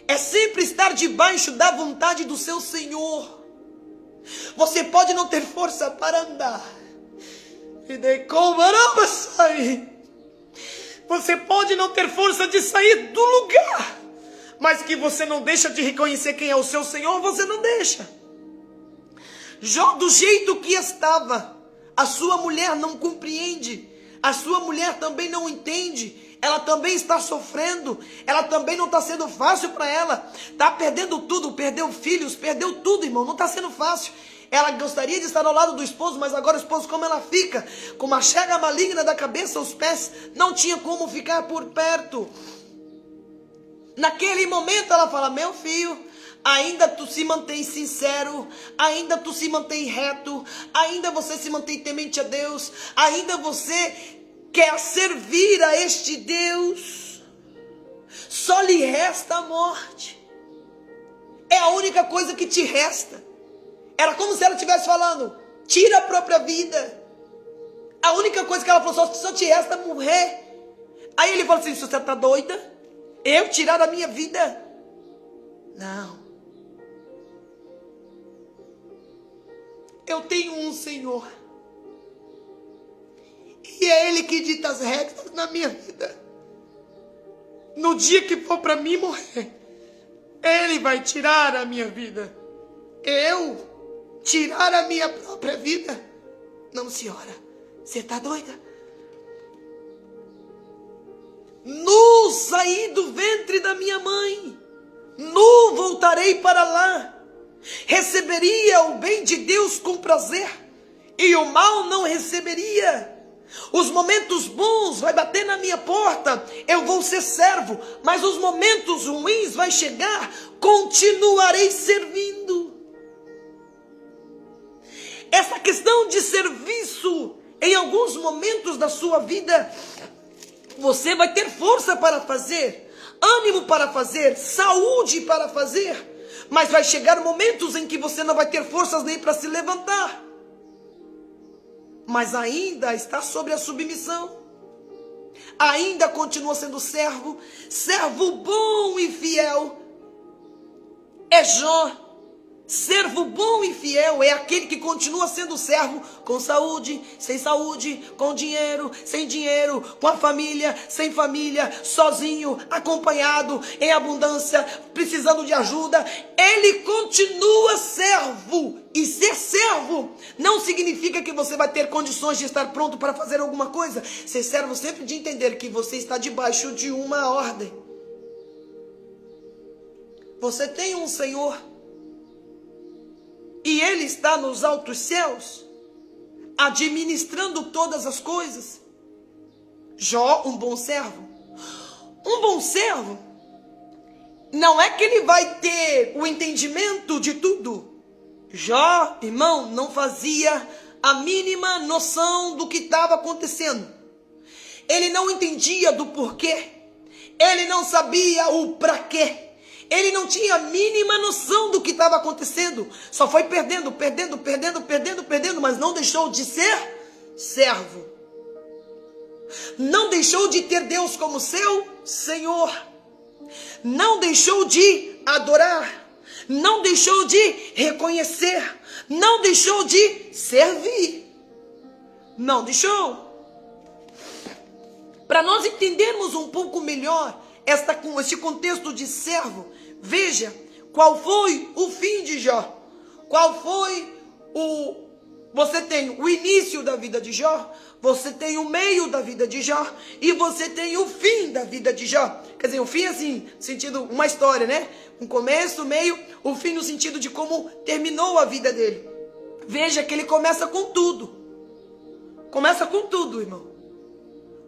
É sempre estar debaixo da vontade do seu Senhor. Você pode não ter força para andar. Você pode não ter força de sair do lugar, mas que você não deixa de reconhecer quem é o seu Senhor, você não deixa. Jó, do jeito que estava, a sua mulher não compreende, a sua mulher também não entende, ela também está sofrendo, ela também não está sendo fácil para ela, está perdendo tudo, perdeu filhos, perdeu tudo, irmão, não está sendo fácil. Ela gostaria de estar ao lado do esposo, mas agora o esposo, como ela fica, com uma chaga maligna da cabeça aos pés, não tinha como ficar por perto. Naquele momento ela fala, meu filho, ainda tu se mantém sincero, ainda tu se mantém reto, ainda você se mantém temente a Deus, ainda você quer servir a este Deus, só lhe resta a morte. É a única coisa que te resta. Era como se ela estivesse falando, tira a própria vida. A única coisa que ela falou, só te resta morrer. Aí ele falou assim, você está doida? Eu tirar a minha vida? Não. Eu tenho um Senhor. E é Ele que dita as regras na minha vida. No dia que for para mim morrer, Ele vai tirar a minha vida. Eu tirar a minha própria vida? Não, senhora. Você está doida? Nu saí do ventre da minha mãe. Nu voltarei para lá. Receberia o bem de Deus com prazer, e o mal não receberia. Os momentos bons vai bater na minha porta, eu vou ser servo, mas os momentos ruins vai chegar, continuarei servindo. Essa questão de serviço, em alguns momentos da sua vida, você vai ter força para fazer, ânimo para fazer, saúde para fazer, mas vai chegar momentos em que você não vai ter forças nem para se levantar. Mas ainda está sobre a submissão. Ainda continua sendo servo, servo bom e fiel. É Jó. Servo bom e fiel é aquele que continua sendo servo com saúde, sem saúde, com dinheiro, sem dinheiro, com a família, sem família, sozinho, acompanhado, em abundância, precisando de ajuda. Ele continua servo. E ser servo não significa que você vai ter condições de estar pronto para fazer alguma coisa. Ser servo sempre de entender que você está debaixo de uma ordem. Você tem um Senhor. E Ele está nos altos céus, administrando todas as coisas. Jó, um bom servo. Um bom servo, não é que ele vai ter o entendimento de tudo. Jó, irmão, não fazia a mínima noção do que estava acontecendo. Ele não entendia do porquê. Ele não sabia o para quê. Ele não tinha a mínima noção do que estava acontecendo. Só foi perdendo, mas não deixou de ser servo. Não deixou de ter Deus como seu Senhor. Não deixou de adorar. Não deixou de reconhecer. Não deixou de servir. Não deixou. Para nós entendermos um pouco melhor esse contexto de servo, veja qual foi o fim de Jó. Qual foi Você tem o início da vida de Jó, você tem o meio da vida de Jó e você tem o fim da vida de Jó. Quer dizer, o fim assim, no sentido, uma história, né? Um começo, meio, o fim no sentido de como terminou a vida dele. Veja que ele começa com tudo. Começa com tudo, irmão.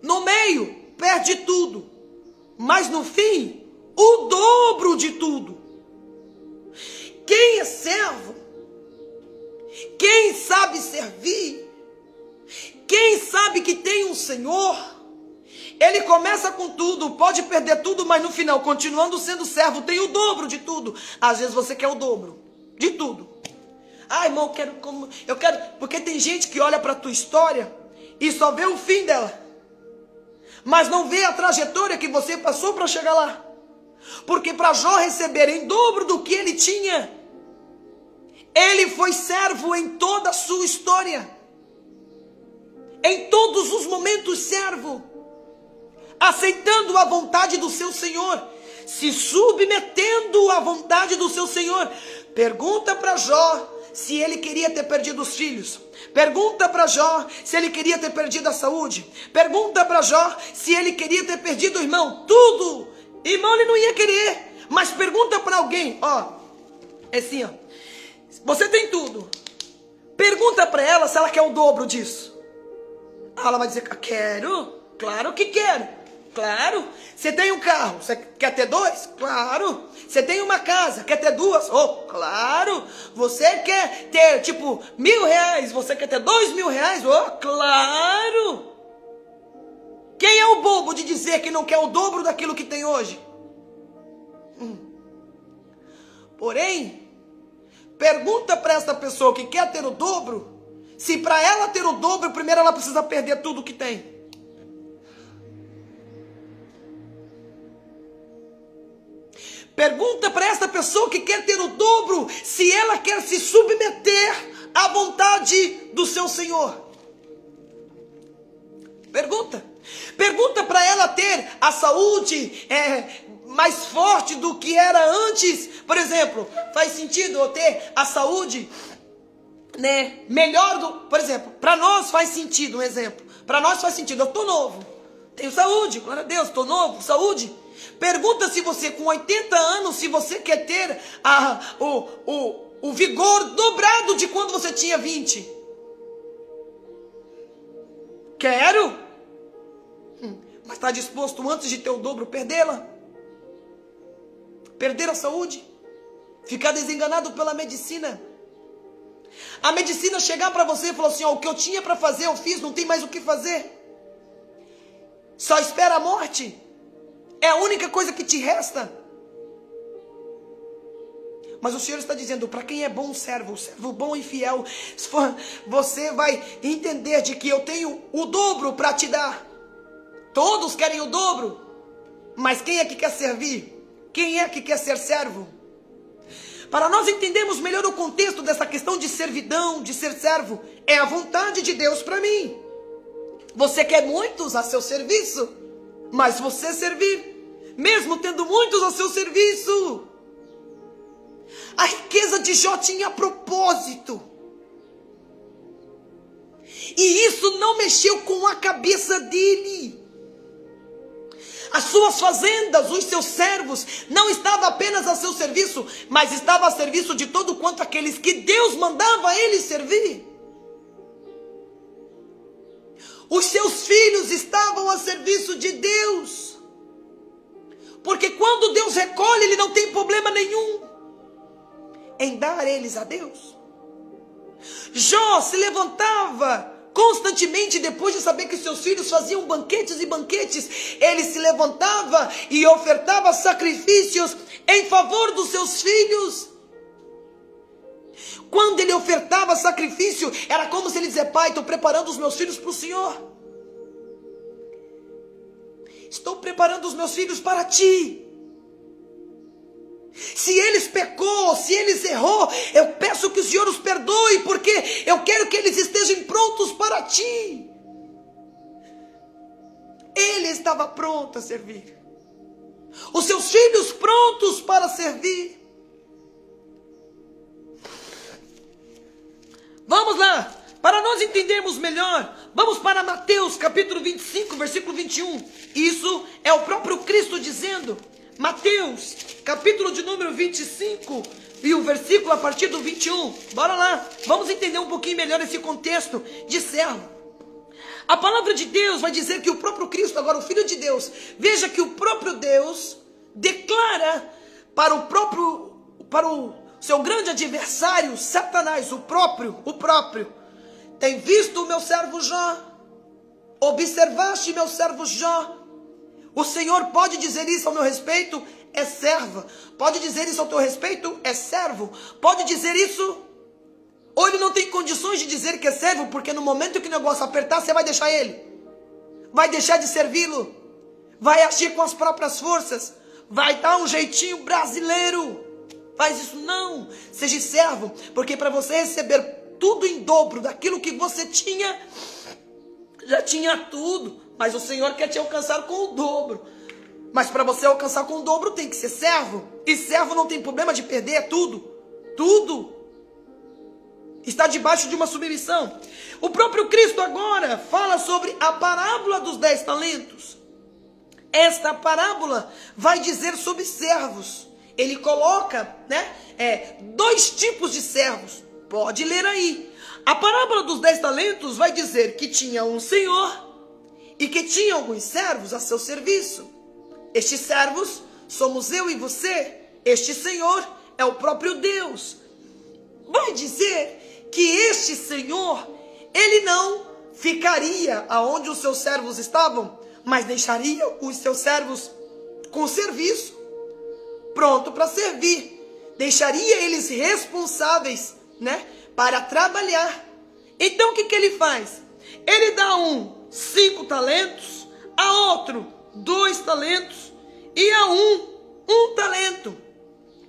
No meio, perde tudo. Mas no fim, o dobro de tudo. Quem é servo, quem sabe servir, quem sabe que tem um Senhor, ele começa com tudo, pode perder tudo, mas no final, continuando sendo servo, tem o dobro de tudo. Às vezes você quer o dobro de tudo. Ah, irmão, eu quero, porque tem gente que olha para a tua história e só vê o fim dela, mas não vê a trajetória que você passou para chegar lá. Porque para Jó receber em dobro do que ele tinha, ele foi servo em toda a sua história. Em todos os momentos servo. Aceitando a vontade do seu Senhor. Se submetendo à vontade do seu Senhor. Pergunta para Jó se ele queria ter perdido os filhos. Pergunta para Jó se ele queria ter perdido a saúde. Pergunta para Jó se ele queria ter perdido o irmão. Tudo. Irmão, ele não ia querer. Mas pergunta para alguém. É assim, você tem tudo. Pergunta para ela se ela quer o dobro disso. Ela vai dizer, quero. Claro que quero. Claro. Você tem um carro, você quer ter dois? Claro. Você tem uma casa, quer ter duas? Oh, claro. Você quer ter, tipo, R$1.000, você quer ter R$2.000? Oh, claro. Quem é o bobo de dizer que não quer o dobro daquilo que tem hoje? Porém, pergunta para essa pessoa que quer ter o dobro, se para ela ter o dobro, primeiro ela precisa perder tudo que tem. Pergunta para essa pessoa que quer ter o dobro, se ela quer se submeter à vontade do seu Senhor. Pergunta. Pergunta para ela ter a saúde mais forte do que era antes. Por exemplo, faz sentido eu ter a saúde, né, melhor por exemplo, para nós faz sentido, um exemplo. Para nós faz sentido, eu estou novo, tenho saúde, glória a Deus, estou novo, saúde. Pergunta se você com 80 anos, se você quer ter o vigor dobrado de quando você tinha 20. Quero. Mas está disposto antes de ter o dobro perdê-la? Perder a saúde? Ficar desenganado pela medicina? A medicina chegar para você e falar assim, o que eu tinha para fazer eu fiz, não tem mais o que fazer. Só espera a morte. É a única coisa que te resta. Mas o Senhor está dizendo, para quem é bom servo bom e fiel, você vai entender de que eu tenho o dobro para te dar. Todos querem o dobro, mas quem é que quer servir? Quem é que quer ser servo? Para nós entendermos melhor o contexto dessa questão de servidão, de ser servo, é a vontade de Deus para mim. Você quer muitos a seu serviço, mas você servir, mesmo tendo muitos a seu serviço. A riqueza de Jó tinha propósito. E isso não mexeu com a cabeça dele. As suas fazendas, os seus servos, não estavam apenas a seu serviço, mas estavam a serviço de todo quanto aqueles que Deus mandava ele servir. Os seus filhos estavam a serviço de Deus. Porque quando Deus recolhe, Ele não tem problema nenhum em dar eles a Deus. Jó se levantava constantemente, depois de saber que seus filhos faziam banquetes e banquetes, ele se levantava e ofertava sacrifícios em favor dos seus filhos. Quando ele ofertava sacrifício, era como se ele dizia: pai, estou preparando os meus filhos para o Senhor. Estou preparando os meus filhos para ti. Se eles pecou, se eles errou, eu peço que o Senhor os perdoe, porque eu quero que eles estejam prontos para ti. Ele estava pronto a servir. Os seus filhos prontos para servir. Vamos lá, para nós entendermos melhor, vamos para Mateus capítulo 25, versículo 21. Isso é o próprio Cristo dizendo. Mateus, capítulo de número 25, e o versículo a partir do 21. Bora lá, vamos entender um pouquinho melhor esse contexto de servo. A palavra de Deus vai dizer que o próprio Cristo, agora o Filho de Deus, veja que o próprio Deus declara para o seu grande adversário, Satanás, o próprio, tem visto o meu servo Jó? Observaste meu servo Jó? O Senhor pode dizer isso ao meu respeito? É serva. Pode dizer isso ao teu respeito? É servo. Pode dizer isso? Ou ele não tem condições de dizer que é servo, porque no momento que o negócio apertar, você vai deixar ele? Vai deixar de servi-lo? Vai agir com as próprias forças? Vai dar um jeitinho brasileiro? Faz isso não. Seja servo, porque para você receber tudo em dobro daquilo que você tinha, já tinha tudo. Mas o Senhor quer te alcançar com o dobro. Mas para você alcançar com o dobro, tem que ser servo. E servo não tem problema de perder tudo. Tudo. Está debaixo de uma submissão. O próprio Cristo agora fala sobre a parábola dos 10 talentos. Esta parábola vai dizer sobre servos. Ele coloca, dois tipos de servos. Pode ler aí. A parábola dos 10 talentos vai dizer que tinha um senhor e que tinha alguns servos a seu serviço. Estes servos somos eu e você. Este Senhor é o próprio Deus. Vai dizer que este Senhor, ele não ficaria aonde os seus servos estavam, mas deixaria os seus servos com serviço, pronto para servir. Deixaria eles responsáveis, para trabalhar. Então o que ele faz? Ele dá 5 talentos, a outro 2 talentos e a um talento.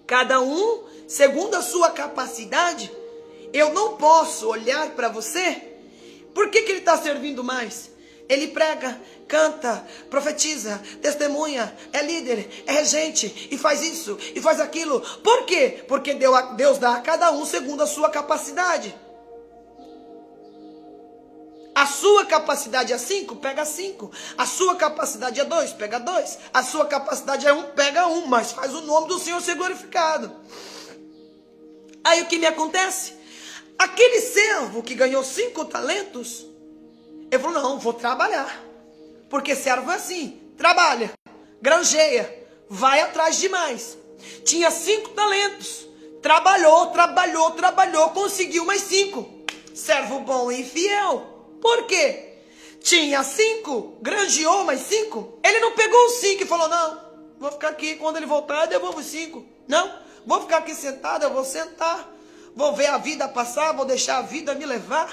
Cada um segundo a sua capacidade. Eu não posso olhar para você. Por que ele está servindo mais? Ele prega, canta, profetiza, testemunha, é líder, é regente, e faz isso, e faz aquilo. Por quê? Porque Deus dá a cada um segundo a sua capacidade. A sua capacidade é 5, pega 5. A sua capacidade é 2, pega 2. A sua capacidade é 1, pega 1. Mas faz o nome do Senhor ser glorificado. Aí o que me acontece? Aquele servo que ganhou 5 talentos, ele falou: não, vou trabalhar. Porque servo é assim, trabalha, granjeia, vai atrás de mais. Tinha 5 talentos, trabalhou, conseguiu mais 5. Servo bom e fiel. Por quê? Tinha 5, granjeou mais 5. Ele não pegou os 5 e falou: não, vou ficar aqui, quando ele voltar eu devolvo os 5. Não, vou ficar aqui sentado, eu vou sentar. Vou ver a vida passar, vou deixar a vida me levar.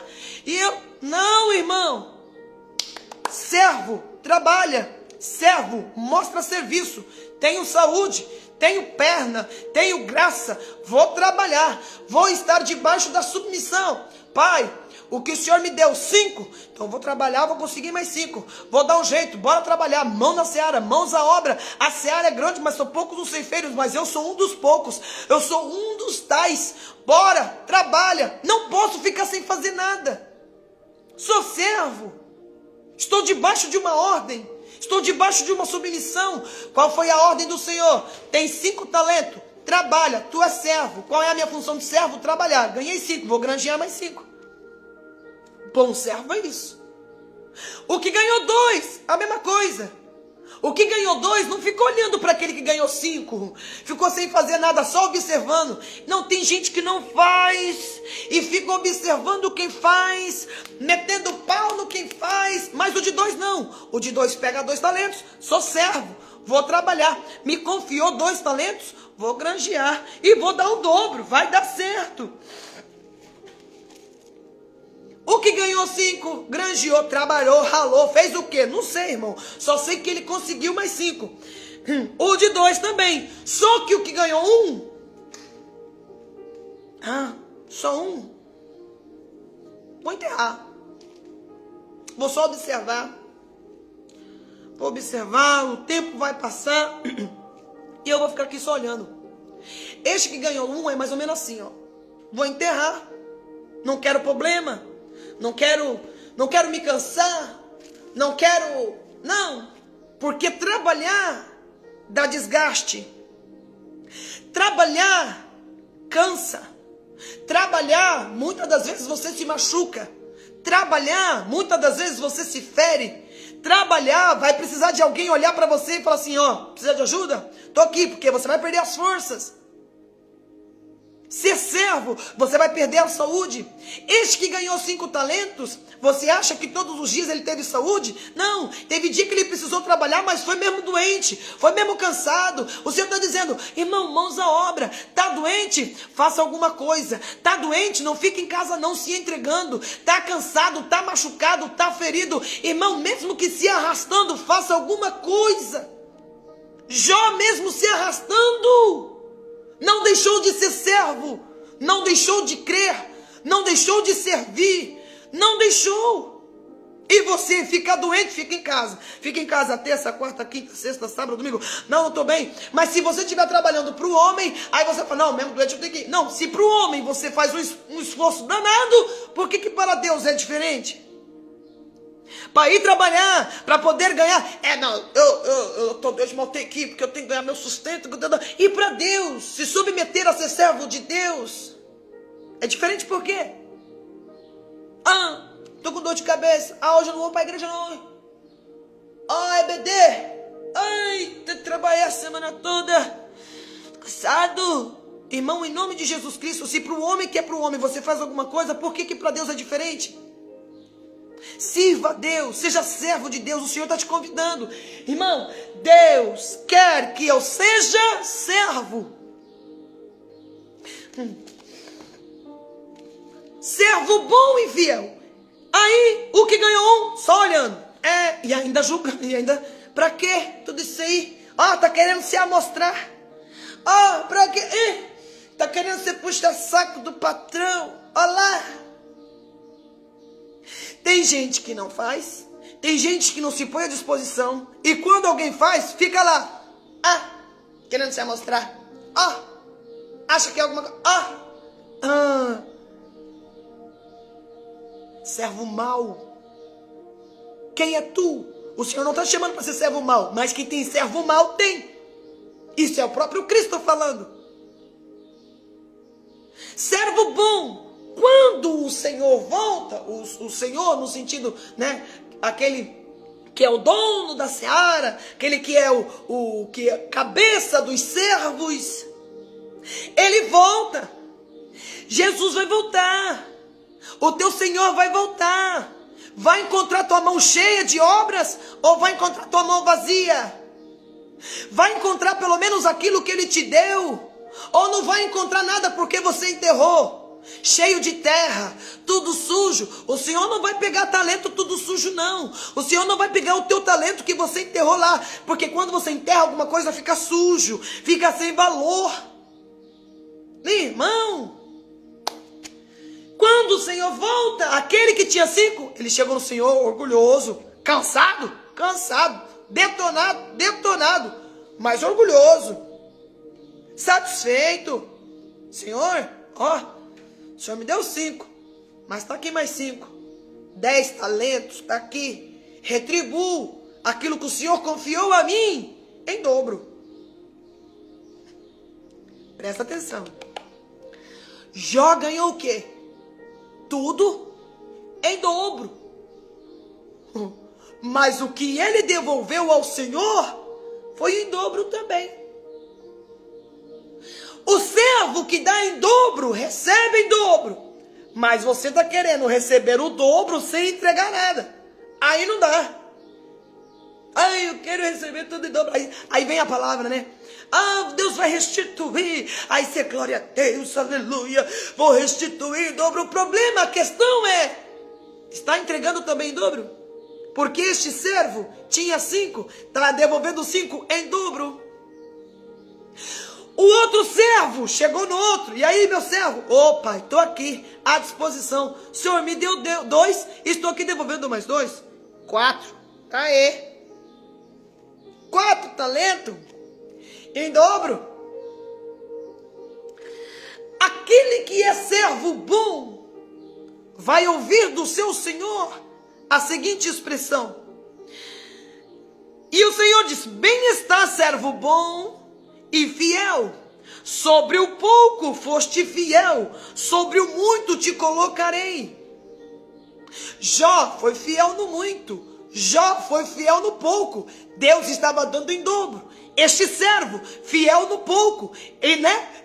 Não, irmão. Servo, trabalha. Servo, mostra serviço. Tenho saúde, tenho perna, tenho graça. Vou trabalhar, vou estar debaixo da submissão. Pai, o que o Senhor me deu, 5, então vou trabalhar, vou conseguir mais 5, vou dar um jeito, bora trabalhar, mão na seara, mãos à obra. A seara é grande, mas são poucos os ceifeiros, mas eu sou um dos poucos, eu sou um dos tais. Bora, trabalha, não posso ficar sem fazer nada. Sou servo, estou debaixo de uma ordem, estou debaixo de uma submissão. Qual foi a ordem do Senhor? Tem 5 talentos, trabalha, tu é servo. Qual é a minha função de servo? Trabalhar. Ganhei 5, vou granjear mais 5. Bom servo é isso. O que ganhou 2, a mesma coisa. O que ganhou 2 não ficou olhando para aquele que ganhou 5. Ficou sem fazer nada, só observando. Não, tem gente que não faz e fica observando quem faz, metendo pau no quem faz. Mas o de 2 não. O de 2 pega 2 talentos, sou servo, vou trabalhar. Me confiou 2 talentos, vou granjear e vou dar o dobro, vai dar certo. O que ganhou 5, granjeou, trabalhou, ralou, fez o quê? Não sei, irmão. Só sei que ele conseguiu mais 5. O de 2 também. Só que o que ganhou 1, só 1. Vou enterrar. Vou só observar. Vou observar, o tempo vai passar e eu vou ficar aqui só olhando. Este que ganhou 1 é mais ou menos assim, ó. Vou enterrar. Não quero problema. Não quero me cansar, não, porque trabalhar dá desgaste, trabalhar cansa, trabalhar muitas das vezes você se machuca, trabalhar muitas das vezes você se fere, trabalhar vai precisar de alguém olhar para você e falar assim, ó, precisa de ajuda? Tô aqui, porque você vai perder as forças. Ser servo, você vai perder a saúde. Este que ganhou 5 talentos, você acha que todos os dias ele teve saúde? Não, teve dia que ele precisou trabalhar, mas foi mesmo doente, foi mesmo cansado. O Senhor está dizendo, irmão, mãos à obra. Está doente? Faça alguma coisa. Está doente? Não fique em casa não se entregando. Está cansado, está machucado, está ferido. Irmão, mesmo que se arrastando, faça alguma coisa. Jó mesmo se arrastando, não deixou de ser servo, não deixou de crer, não deixou de servir, não deixou. E você fica doente, fica em casa. Fica em casa terça, quarta, quinta, sexta, sábado, domingo. Não, eu estou bem. Mas se você estiver trabalhando para o homem, aí você fala, não, mesmo doente eu tenho que ir. Não, se para o homem você faz um esforço danado, por que para Deus é diferente? Para ir trabalhar, para poder ganhar. Eu estou doente, mas eu tenho que ir, porque eu tenho que ganhar meu sustento. E para Deus, se submeter a ser servo de Deus, é diferente por quê? Estou com dor de cabeça. Hoje eu não vou para a igreja não. EBD. Tem que trabalhar a semana toda. Cansado. Irmão, em nome de Jesus Cristo, se para o homem que é para o homem você faz alguma coisa, por que para Deus é diferente? Sirva a Deus, seja servo de Deus, o Senhor está te convidando. Irmão, Deus quer que eu seja servo. Servo bom e fiel. Aí, o que ganhou 1, só olhando. E ainda julgando, e ainda, pra quê? Tudo isso aí. Tá querendo se amostrar. Pra quê? Tá querendo ser puxa-saco do patrão. Olha lá. Tem gente que não faz, tem gente que não se põe à disposição, e quando alguém faz, fica lá, querendo se amostrar, acha que é alguma coisa, servo mau. Quem é tu? O Senhor não está chamando para ser servo mau, mas quem tem servo mau tem. Isso é o próprio Cristo falando. Servo bom. Quando o Senhor volta, o Senhor no sentido, né, aquele que é o dono da seara, aquele que é o que é cabeça dos servos, ele volta. Jesus vai voltar. O teu Senhor vai voltar. Vai encontrar tua mão cheia de obras ou vai encontrar tua mão vazia? Vai encontrar pelo menos aquilo que ele te deu? Ou não vai encontrar nada porque você enterrou? Cheio de terra, tudo sujo. O Senhor não vai pegar talento tudo sujo não. O Senhor não vai pegar o teu talento que você enterrou lá, porque quando você enterra alguma coisa fica sujo, fica sem valor. Meu irmão, quando o Senhor volta, aquele que tinha 5, ele chegou no Senhor orgulhoso, cansado, detonado, mas orgulhoso, satisfeito. Senhor, o Senhor me deu 5, mas está aqui mais 5. 10 talentos, está aqui. Retribuo aquilo que o Senhor confiou a mim em dobro. Presta atenção. Jó ganhou o quê? Tudo em dobro. Mas o que ele devolveu ao Senhor foi em dobro também. O servo que dá em dobro, recebe em dobro. Mas você está querendo receber o dobro sem entregar nada. Aí não dá. Ai, eu quero receber tudo em dobro. Aí vem a palavra, né? Ah, Deus vai restituir. Aí você, glória a Deus, aleluia. Vou restituir em dobro. O problema, a questão é, está entregando também em dobro? Porque este servo tinha 5, está devolvendo 5 em dobro. O outro servo chegou no outro. E aí, meu servo? Ô, pai, estou aqui à disposição. O senhor me deu 2, estou aqui devolvendo mais 2. 4. Aê. 4 talentos em dobro. Aquele que é servo bom vai ouvir do seu senhor a seguinte expressão. E o Senhor diz: bem está, servo bom e fiel. Sobre o pouco foste fiel, sobre o muito te colocarei. Jó foi fiel no muito, Jó foi fiel no pouco. Deus estava dando em dobro. Este servo, fiel no pouco,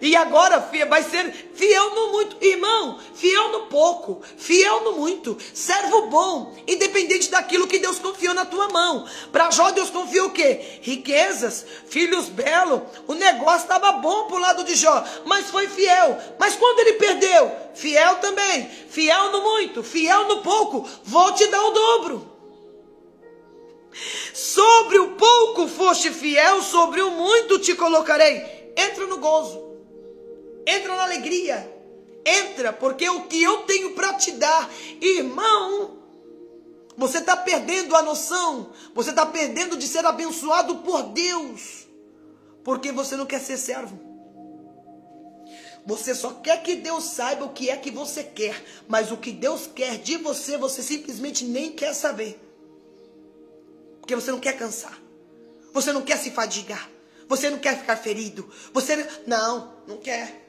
e agora vai ser fiel no muito. Irmão, fiel no pouco, fiel no muito, servo bom, independente daquilo que Deus confiou na tua mão. Para Jó, Deus confiou o quê? Riquezas, filhos belos. O negócio estava bom para o lado de Jó, mas foi fiel. Mas quando ele perdeu, fiel também, fiel no muito, fiel no pouco, vou te dar o dobro. Sobre o pouco foste fiel, sobre o muito te colocarei. Entra no gozo, entra na alegria, entra, porque o que eu tenho para te dar, irmão, você está perdendo a noção, você está perdendo de ser abençoado por Deus, porque você não quer ser servo. Você só quer que Deus saiba o que é que você quer, mas o que Deus quer de você, você simplesmente nem quer saber. Porque você não quer cansar. Você não quer se fadigar. Você não quer ficar ferido. Você não quer.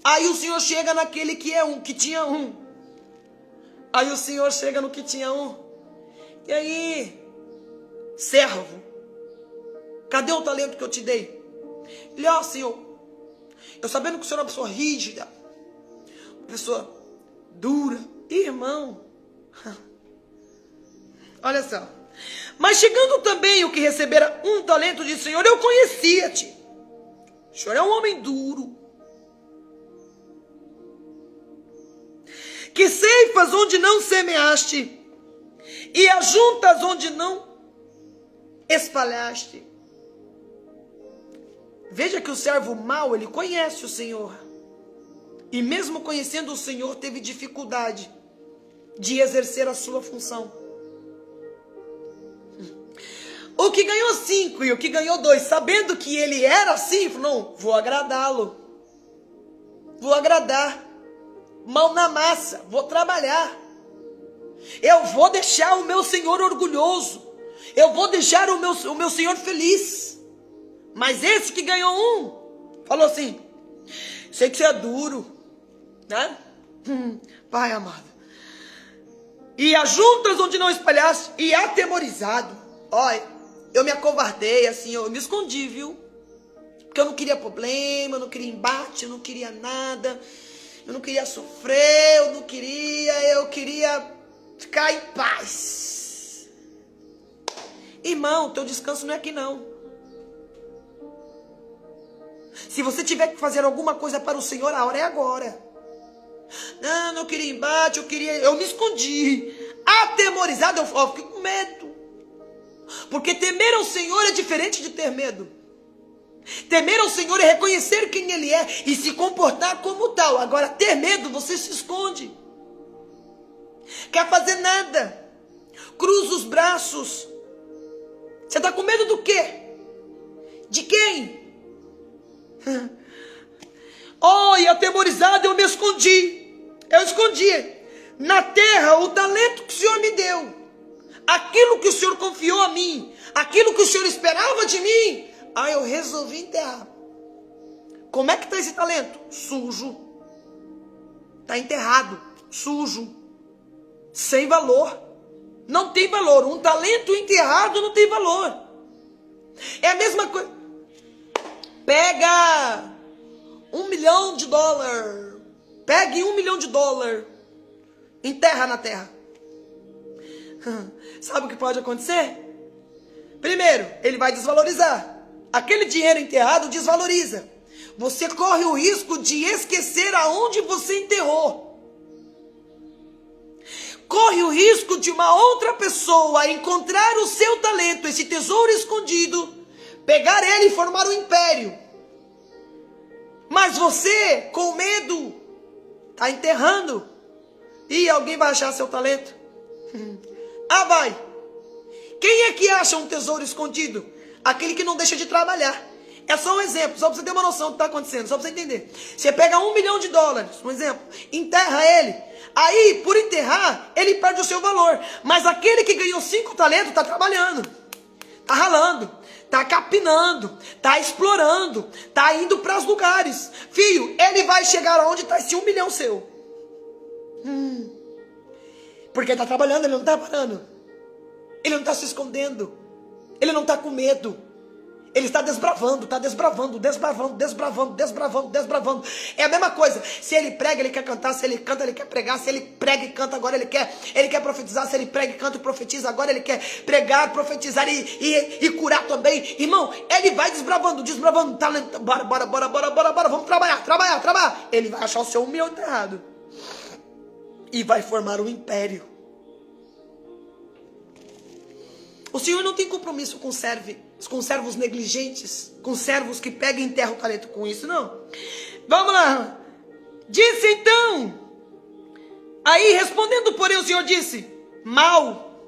Aí o Senhor chega naquele que tinha 1. Aí o Senhor chega no que tinha 1. E aí, servo, cadê o talento que eu te dei? Ele, Senhor, eu sabendo que o Senhor é uma pessoa rígida, uma pessoa dura. Irmão, olha só. Mas chegando também o que recebera 1 talento, disse: Senhor, eu conhecia-te. O Senhor é um homem duro, que ceifas onde não semeaste, e ajuntas onde não espalhaste. Veja que o servo mau, ele conhece o Senhor. E mesmo conhecendo o Senhor, teve dificuldade de exercer a sua função. O que ganhou 5 e o que ganhou 2, sabendo que ele era assim, falou: não, vou agradá-lo. Vou agradar. Mão na massa, vou trabalhar. Eu vou deixar o meu Senhor orgulhoso. Eu vou deixar o meu Senhor feliz. Mas esse que ganhou 1, falou assim: sei que você é duro, né? Pai amado. E ajuntas onde não espalhaste, e atemorizado. Olha, eu me acovardei, assim, eu me escondi, viu? Porque eu não queria problema, eu não queria embate, eu não queria nada, eu não queria sofrer, eu queria ficar em paz. Irmão, teu descanso não é aqui não. Se você tiver que fazer alguma coisa para o Senhor, a hora é agora. Não queria embate, eu me escondi. Atemorizado, eu fiquei com medo. Porque temer ao Senhor é diferente de ter medo. Temer ao Senhor é reconhecer quem Ele é e se comportar como tal. Agora, ter medo, você se esconde. Quer fazer nada. Cruza os braços. Você está com medo do quê? De quem? E atemorizado, eu me escondi. Eu escondi na terra o talento que o Senhor me deu. Aquilo que o Senhor confiou a mim, aquilo que o Senhor esperava de mim, eu resolvi enterrar. Como é que está esse talento? Sujo. Está enterrado, sujo, sem valor. não tem valor. Um talento enterrado não tem valor. É a mesma coisa. Pega $1 milhão. Pegue $1 milhão, enterra na terra. Sabe o que pode acontecer? Primeiro, ele vai desvalorizar. Aquele dinheiro enterrado desvaloriza. Você corre o risco de esquecer aonde você enterrou. Corre o risco de uma outra pessoa encontrar o seu talento, esse tesouro escondido, pegar ele e formar um império. Mas você, com medo, está enterrando. E alguém vai achar seu talento? Vai. Quem é que acha um tesouro escondido? Aquele que não deixa de trabalhar. É só um exemplo, só para você ter uma noção do que está acontecendo, só para você entender. Você pega $1 milhão, um exemplo, enterra ele. Aí, por enterrar, ele perde o seu valor. Mas aquele que ganhou 5 talentos está trabalhando, está ralando, está capinando, está explorando, está indo para os lugares. Filho, ele vai chegar aonde está esse $1 milhão seu. Porque ele está trabalhando, ele não está parando. Ele não está se escondendo. Ele não está com medo. Ele está desbravando, desbravando. É a mesma coisa. Se ele prega, ele quer cantar. Se ele canta, ele quer pregar. Se ele prega e canta, agora ele quer profetizar. Se ele prega e canta e profetiza, agora ele quer pregar, profetizar e curar também. Irmão, ele vai desbravando. Talento. Bora. Vamos trabalhar. Ele vai achar o seu $1 milhão enterrado. E vai formar um império. O Senhor não tem compromisso com servos negligentes, com servos que pegam e enterram o talento com isso, não. Vamos lá. Disse então. Aí respondendo, porém, o Senhor disse: mau,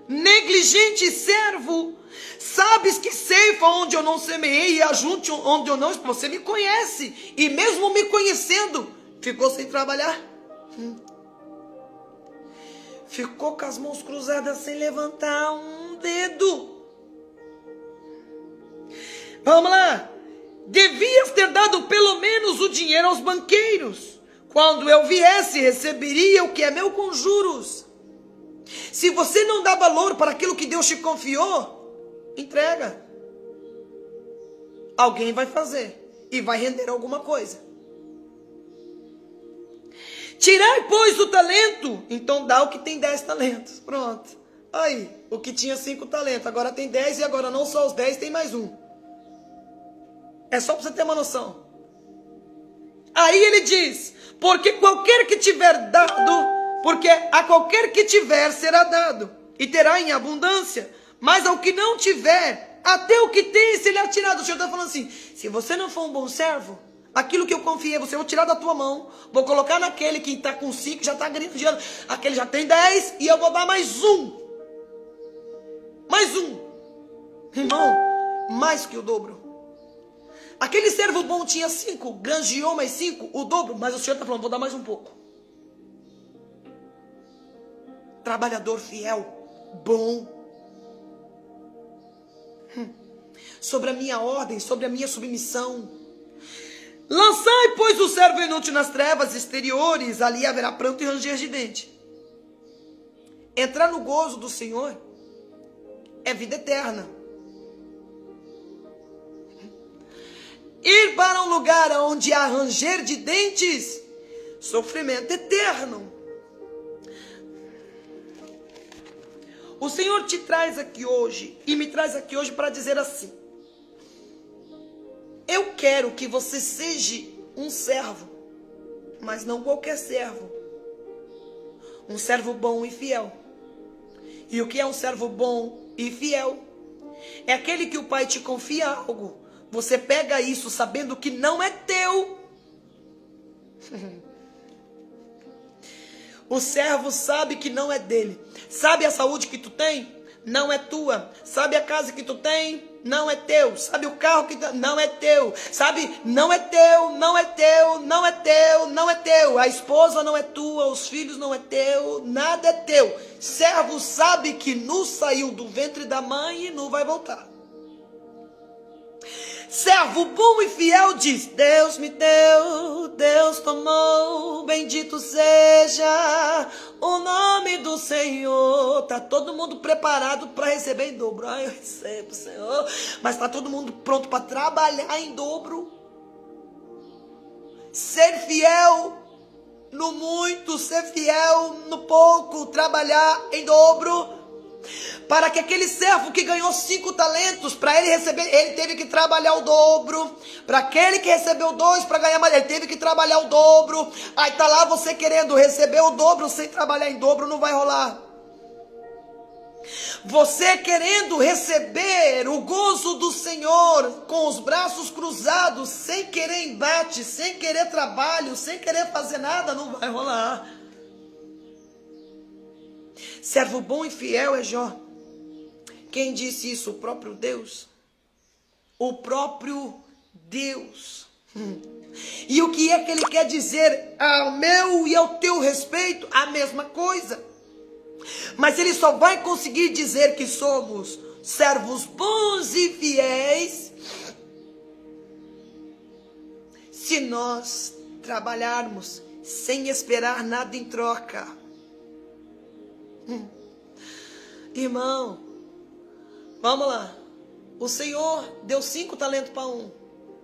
negligente servo, sabes que ceifa onde eu não semeei e ajunte onde eu não. Você me conhece, e mesmo me conhecendo, ficou sem trabalhar. Ficou com as mãos cruzadas sem levantar um dedo. Vamos lá. Devias ter dado pelo menos o dinheiro aos banqueiros. Quando eu viesse, receberia o que é meu com juros. Se você não dá valor para aquilo que Deus te confiou, entrega. Alguém vai fazer e vai render alguma coisa. Tirai, pois, o talento, então dá o que tem 10 talentos. Pronto. Aí, o que tinha 5 talentos, agora tem 10 e agora não só os 10, tem mais um. É só para você ter uma noção. Aí ele diz: porque qualquer que tiver dado, porque a qualquer que tiver será dado, e terá em abundância, mas ao que não tiver, até o que tem será tirado. O Senhor está falando assim: se você não for um bom servo, aquilo que eu confiei, você vou tirar da tua mão, vou colocar naquele que está com 5, já está granjeando, aquele já tem 10, e eu vou dar mais um. Mais um. Irmão, mais que o dobro. Aquele servo bom tinha 5, granjeou mais 5, o dobro, mas o Senhor está falando, vou dar mais um pouco. Trabalhador fiel, bom. Sobre a minha ordem, sobre a minha submissão. Lançai, pois, o servo inútil nas trevas exteriores, ali haverá pranto e ranger de dente. Entrar no gozo do Senhor é vida eterna. Ir para um lugar onde há ranger de dentes, sofrimento eterno. O Senhor te traz aqui hoje, e me traz aqui hoje para dizer assim: eu quero que você seja um servo, mas não qualquer servo. Um servo bom e fiel. E o que é um servo bom e fiel? É aquele que o pai te confia algo. Você pega isso sabendo que não é teu. O servo sabe que não é dele. Sabe a saúde que tu tem? Não é tua. Sabe a casa que tu tem? Não é teu. Sabe o carro que tu... não é teu. Sabe, não é teu, não é teu, não é teu, não é teu. A esposa não é tua, os filhos não é teu, nada é teu. Servo sabe que nu saiu do ventre da mãe e nu vai voltar. Servo bom e fiel diz: Deus me deu, Deus tomou, bendito seja o nome do Senhor. Tá todo mundo preparado para receber em dobro. Ai, eu recebo, Senhor. Mas tá todo mundo pronto para trabalhar em dobro. Ser fiel no muito, ser fiel no pouco, trabalhar em dobro. Para que aquele servo que ganhou 5 talentos, para ele receber, ele teve que trabalhar o dobro. Para aquele que recebeu 2, para ganhar mais, ele teve que trabalhar o dobro. Aí tá lá você querendo receber o dobro sem trabalhar em dobro, não vai rolar. Você querendo receber o gozo do Senhor com os braços cruzados, sem querer embate, sem querer trabalho, sem querer fazer nada, não vai rolar. Servo bom e fiel é Jó. Quem disse isso? O próprio Deus. O próprio Deus. E o que é que ele quer dizer ao meu e ao teu respeito? A mesma coisa. Mas ele só vai conseguir dizer que somos servos bons e fiéis se nós trabalharmos sem esperar nada em troca. Irmão, vamos lá. O Senhor deu 5 talentos para um.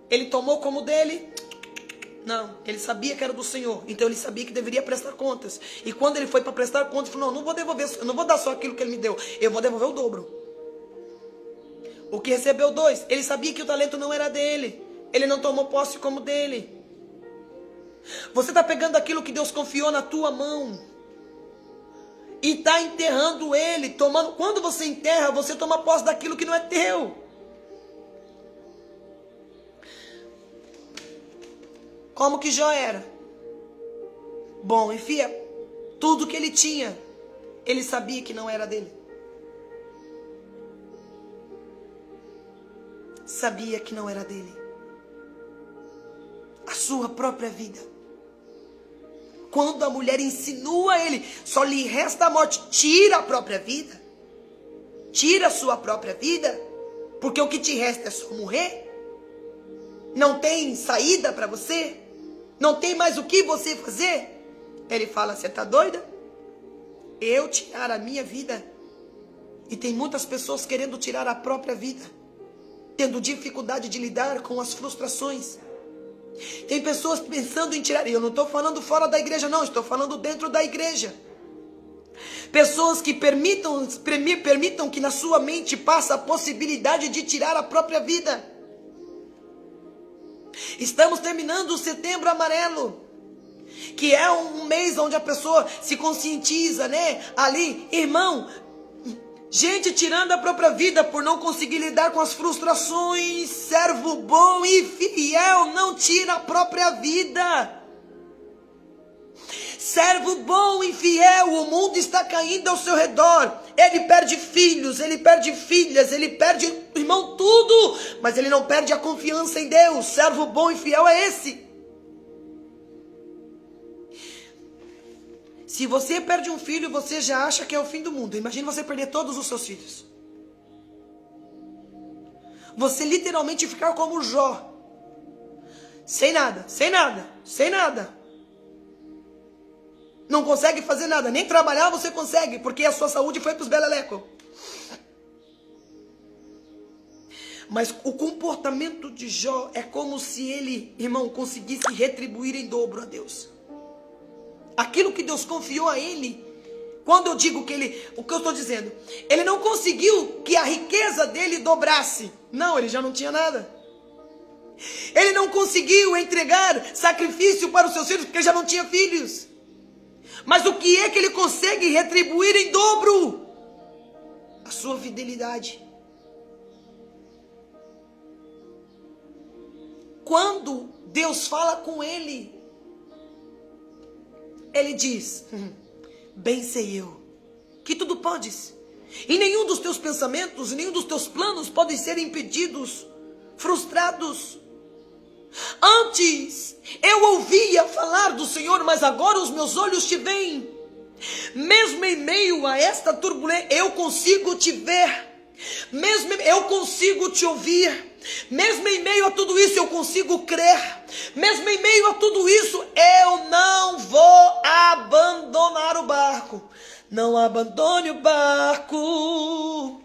Ele tomou como dele? Não, ele sabia que era do Senhor. Então ele sabia que deveria prestar contas. E quando ele foi para prestar contas, ele falou: não vou devolver, eu não vou dar só aquilo que ele me deu, eu vou devolver o dobro. O que recebeu 2, ele sabia que o talento não era dele. Ele não tomou posse como dele. Você está pegando aquilo que Deus confiou na tua mão e está enterrando ele, tomando. Quando você enterra, você toma posse daquilo que não é teu. Como que Jó era? Bom e fiel. Tudo que ele tinha, ele sabia que não era dele. Sabia que não era dele. A sua própria vida. Quando a mulher insinua ele, só lhe resta a morte. Tira a própria vida. Tira a sua própria vida. Porque o que te resta é só morrer. Não tem saída para você. Não tem mais o que você fazer. Ele fala: você está doida? Eu tirar a minha vida? E tem muitas pessoas querendo tirar a própria vida, tendo dificuldade de lidar com as frustrações. Tem pessoas pensando em tirar. E eu não estou falando fora da igreja, não. Estou falando dentro da igreja. Pessoas que permitam que na sua mente passe a possibilidade de tirar a própria vida. Estamos terminando o Setembro Amarelo, que é um mês onde a pessoa se conscientiza, né? Ali, irmão, gente tirando a própria vida por não conseguir lidar com as frustrações. Servo bom e fiel não tira a própria vida. Servo bom e fiel, o mundo está caindo ao seu redor. Ele perde filhos, ele perde filhas, ele perde, irmão, tudo. Mas ele não perde a confiança em Deus. Servo bom e fiel é esse. Se você perde um filho, você já acha que é o fim do mundo. Imagine você perder todos os seus filhos. Você literalmente ficar como Jó. Sem nada, sem nada, sem nada. Não consegue fazer nada, nem trabalhar você consegue, porque a sua saúde foi para os belelecos. Mas o comportamento de Jó é como se ele, irmão, conseguisse retribuir em dobro a Deus. Aquilo que Deus confiou a ele. Quando eu digo que ele, o que eu estou dizendo? Ele não conseguiu que a riqueza dele dobrasse. Não, ele já não tinha nada. Ele não conseguiu entregar sacrifício para os seus filhos, porque ele já não tinha filhos. Mas o que é que ele consegue retribuir em dobro? A sua fidelidade. Quando Deus fala com ele, ele diz: bem sei eu que tudo podes, e nenhum dos teus pensamentos, nenhum dos teus planos podem ser impedidos, frustrados. Antes eu ouvia falar do Senhor, mas agora os meus olhos te veem. Mesmo em meio a esta turbulência, eu consigo te ver. Mesmo eu consigo te ouvir. Mesmo em meio a tudo isso, eu consigo crer. Mesmo em meio a tudo isso, eu não vou abandonar o barco. Não abandone o barco.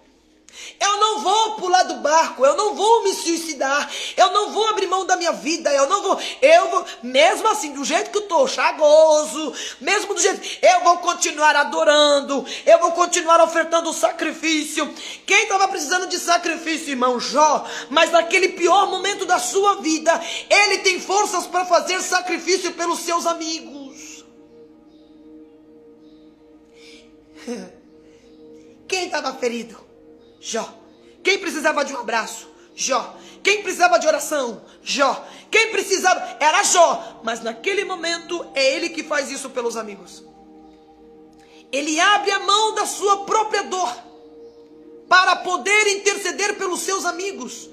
Eu não vou pular do barco, eu não vou me suicidar, eu não vou abrir mão da minha vida, eu vou, mesmo assim, do jeito que eu estou, chagoso, mesmo do jeito, eu vou continuar adorando, eu vou continuar ofertando sacrifício. Quem estava precisando de sacrifício, irmão? Jó. Mas naquele pior momento da sua vida, ele tem forças para fazer sacrifício pelos seus amigos. Quem estava ferido? Jó. Quem precisava de um abraço? Jó. Quem precisava de oração? Jó. Quem precisava? Era Jó. Mas naquele momento é ele que faz isso pelos amigos. Ele abre a mão da sua própria dor para poder interceder pelos seus amigos.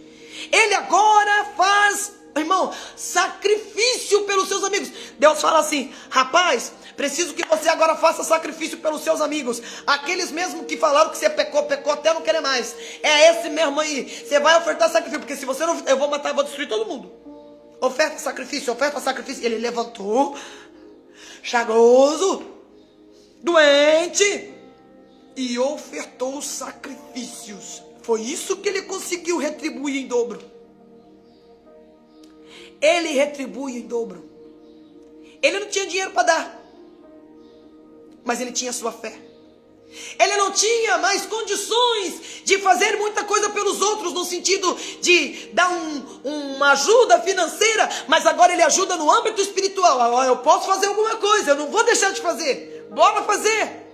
Ele agora faz, irmão, sacrifício pelos seus amigos. Deus fala assim: rapaz, preciso que você agora faça sacrifício pelos seus amigos. Aqueles mesmo que falaram que você pecou até não querer mais. É esse mesmo aí. Você vai ofertar sacrifício, porque se você não, eu vou matar, eu vou destruir todo mundo. Oferta sacrifício, oferta sacrifício. Ele levantou, chagoso, doente, e ofertou sacrifícios. Foi isso que ele conseguiu retribuir em dobro. Ele retribui em dobro. Ele não tinha dinheiro para dar, mas ele tinha sua fé. Ele não tinha mais condições de fazer muita coisa pelos outros, no sentido de dar uma ajuda financeira, mas agora ele ajuda no âmbito espiritual. Agora eu posso fazer alguma coisa, eu não vou deixar de fazer. Bora fazer.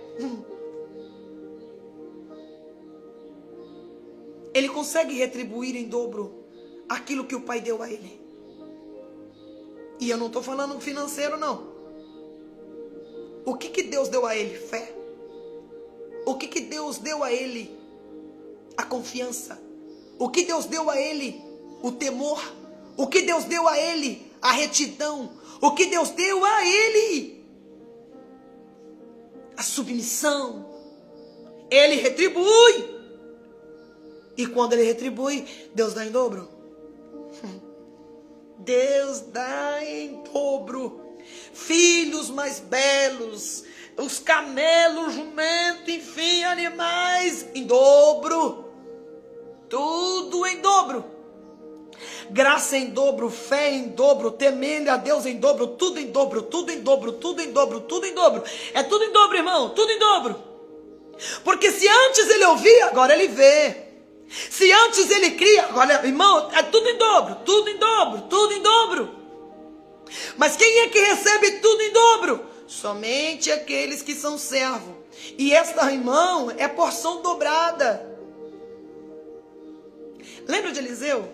Ele consegue retribuir em dobro aquilo que o pai deu a ele. E eu não estou falando financeiro, não. O que Deus deu a ele? Fé. O que Deus deu a ele? A confiança. O que Deus deu a ele? O temor. O que Deus deu a ele? A retidão. O que Deus deu a ele? A submissão. Ele retribui. E quando ele retribui, Deus dá em dobro. Deus dá em dobro. Filhos mais belos, os camelos, jumento, enfim, animais em dobro. Tudo em dobro. Graça em dobro, fé em dobro, temendo a Deus em dobro, tudo em dobro, tudo em dobro, tudo em dobro, tudo em dobro. É tudo em dobro, irmão, tudo em dobro. Porque se antes ele ouvia, agora ele vê. Se antes ele cria, agora, irmão, é tudo em dobro, tudo em dobro, tudo em dobro. Mas quem é que recebe tudo em dobro? Somente aqueles que são servos. E esta, irmão, é porção dobrada. Lembra de Eliseu?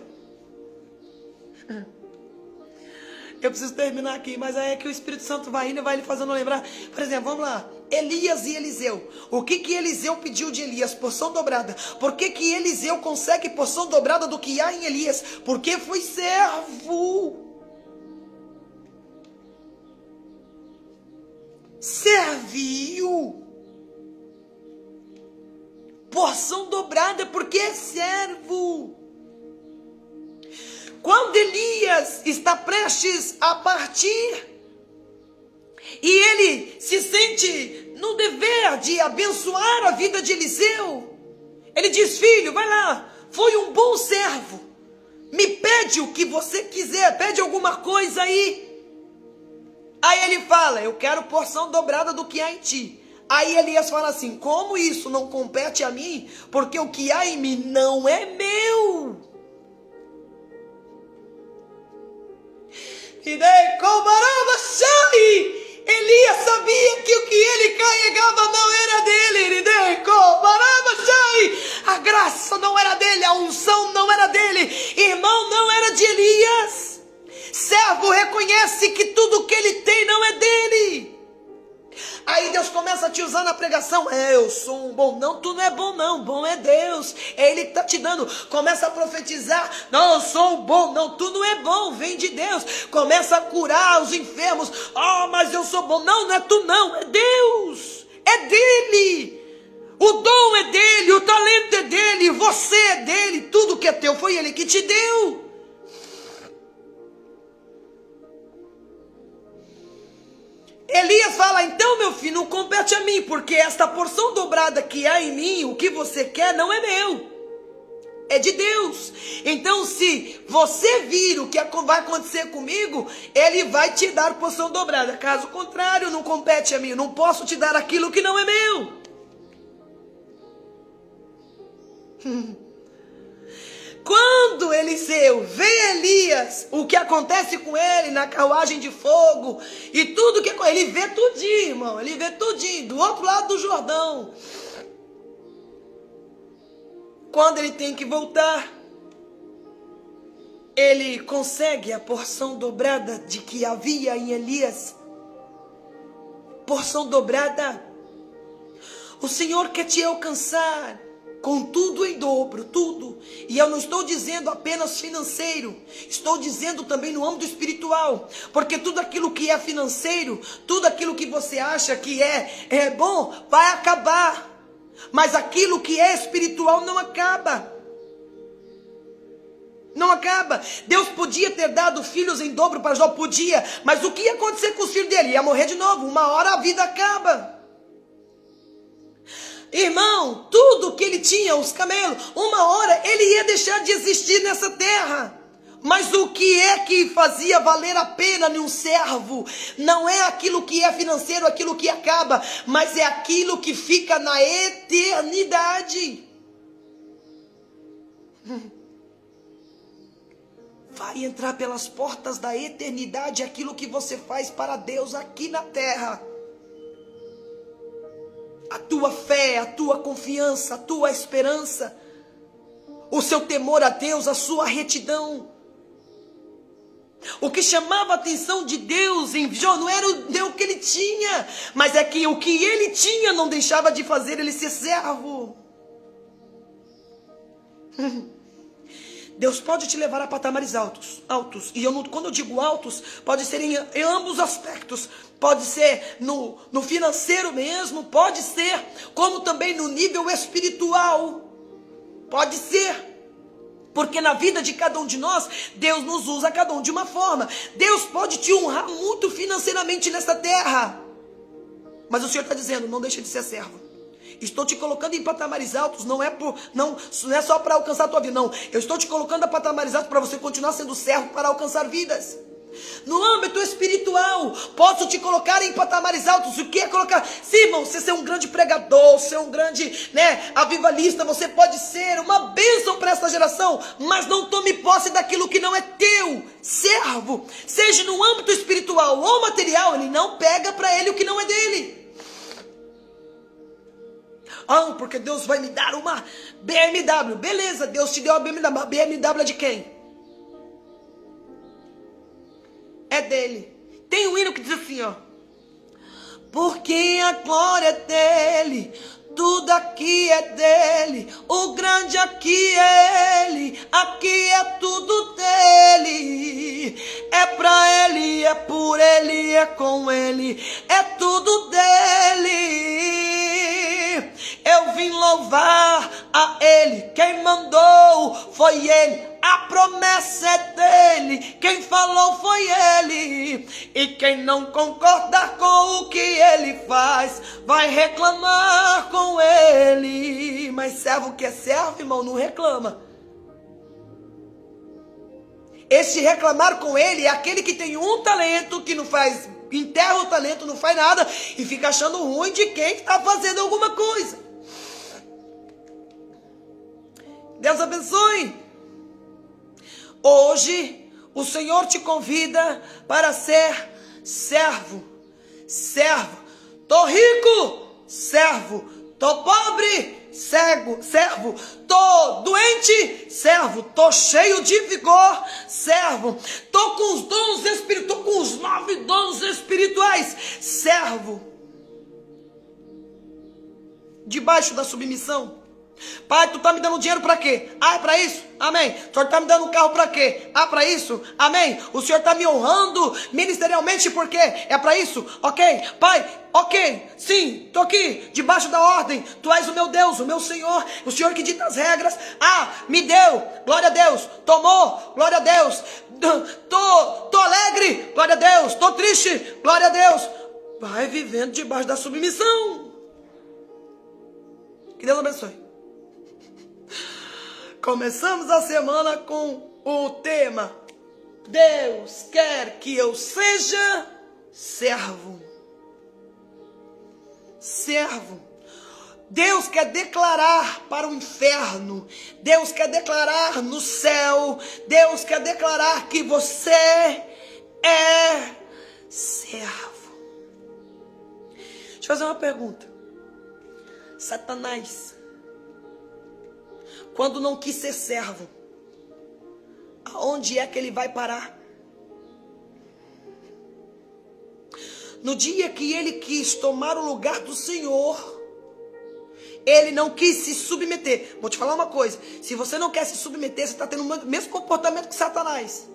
Eu preciso terminar aqui, mas é que o Espírito Santo vai indo e vai lhe fazendo lembrar. Por exemplo, vamos lá. Elias e Eliseu. O que Eliseu pediu de Elias? Porção dobrada. Por que Eliseu consegue porção dobrada do que há em Elias? Porque foi servo. Serviu. Porção dobrada porque é servo. Quando Elias está prestes a partir e ele se sente no dever de abençoar a vida de Eliseu, ele diz: filho, vai lá, foi um bom servo, me pede o que você quiser, pede alguma coisa aí. Aí ele fala: eu quero porção dobrada do que há em ti. Aí Elias fala assim: como isso não compete a mim? Porque o que há em mim não é meu. Elias sabia que o que ele carregava não era dele. A graça não era dele, a unção não era dele, irmão, não era de Elias. Servo reconhece que tudo que ele tem não é dele. Aí Deus começa a te usar na pregação: eu sou um bom. Não, tu não é bom não, bom é Deus, é Ele que está te dando. Começa a profetizar: não, eu sou um bom. Não, tu não é bom, vem de Deus. Começa a curar os enfermos: mas eu sou bom. Não, não é tu não, é Deus, é dele. O dom é dele, o talento é dele, você é dele, tudo que é teu foi ele que te deu. Elias fala, então meu filho, não compete a mim, porque esta porção dobrada que há em mim, o que você quer não é meu, é de Deus. Então se você vir o que vai acontecer comigo, ele vai te dar porção dobrada. Caso contrário, não compete a mim, eu não posso te dar aquilo que não é meu. Quando Eliseu vê Elias, o que acontece com ele na carruagem de fogo e tudo que ele vê tudinho, irmão, ele vê tudinho, do outro lado do Jordão. Quando ele tem que voltar, ele consegue a porção dobrada de que havia em Elias. Porção dobrada. O Senhor quer te alcançar com tudo em dobro, tudo. E eu não estou dizendo apenas financeiro, estou dizendo também no âmbito espiritual. Porque tudo aquilo que é financeiro, tudo aquilo que você acha que é bom, vai acabar. Mas aquilo que é espiritual não acaba. Não acaba. Deus podia ter dado filhos em dobro para Jó, podia. Mas o que ia acontecer com os filhos dele? Ia morrer de novo. Uma hora a vida acaba. Irmão, tudo que ele tinha, os camelos, uma hora ele ia deixar de existir nessa terra. Mas o que é que fazia valer a pena em um servo? Não é aquilo que é financeiro, aquilo que acaba, mas é aquilo que fica na eternidade. Vai entrar pelas portas da eternidade aquilo que você faz para Deus aqui na terra. A tua fé, a tua confiança, a tua esperança, o seu temor a Deus, a sua retidão. O que chamava a atenção de Deus em Jó não era o que ele tinha, mas é que o que ele tinha não deixava de fazer ele ser servo. Deus pode te levar a patamares altos. E quando eu digo altos, pode ser em ambos aspectos. Pode ser no financeiro mesmo, pode ser como também no nível espiritual. Pode ser. Porque na vida de cada um de nós, Deus nos usa cada um de uma forma. Deus pode te honrar muito financeiramente nessa terra. Mas o Senhor está dizendo, não deixa de ser servo. Estou te colocando em patamares altos, não é só para alcançar a tua vida, não. Eu estou te colocando a patamares altos para você continuar sendo servo para alcançar vidas. No âmbito espiritual, posso te colocar em patamares altos. O que é colocar? Sim, irmão, você ser um grande pregador, ser um grande avivalista, você pode ser uma bênção para essa geração, mas não tome posse daquilo que não é teu. Servo, seja no âmbito espiritual ou material, ele não pega para ele o que não é dele. Ah, porque Deus vai me dar uma BMW. Beleza, Deus te deu a BMW. A BMW é de quem? É dele. Tem um hino que diz assim, ó. Porque a glória é dele, tudo aqui é dele, o grande aqui é ele, aqui é tudo dele. É pra ele, é por ele, é com ele, é tudo dele. Eu vim louvar a ele, quem mandou foi ele, a promessa é dele, quem falou foi ele. E quem não concordar com o que ele faz, vai reclamar com ele. Mas servo que é servo, irmão, não reclama. Esse reclamar com ele é aquele que tem um talento, que não faz, enterra o talento, não faz nada, e fica achando ruim de quem está fazendo alguma coisa. Deus abençoe. Hoje, o Senhor te convida para ser servo. Servo. Tô rico, servo. Tô pobre, servo. Tô doente, servo. Tô cheio de vigor, servo. Tô com os dons espirituais, tô com os 9 dons espirituais, servo. Debaixo da submissão. Pai, tu está me dando dinheiro para quê? Ah, é para isso? Amém. O Senhor está me dando um carro para quê? Ah, para isso? Amém. O Senhor está me honrando ministerialmente por quê? É para isso? Ok. Pai, ok. Sim, estou aqui, debaixo da ordem. Tu és o meu Deus, o meu Senhor, o Senhor que dita as regras. Ah, me deu. Glória a Deus. Tomou. Glória a Deus. Tô alegre. Glória a Deus. Tô triste. Glória a Deus. Vai vivendo debaixo da submissão. Que Deus abençoe. Começamos a semana com o tema: Deus quer que eu seja servo. Servo. Deus quer declarar para o inferno. Deus quer declarar no céu. Deus quer declarar que você é servo. Deixa eu fazer uma pergunta. Satanás, quando não quis ser servo, aonde é que ele vai parar? No dia que ele quis tomar o lugar do Senhor, ele não quis se submeter. Vou te falar uma coisa: se você não quer se submeter, você está tendo o mesmo comportamento que Satanás.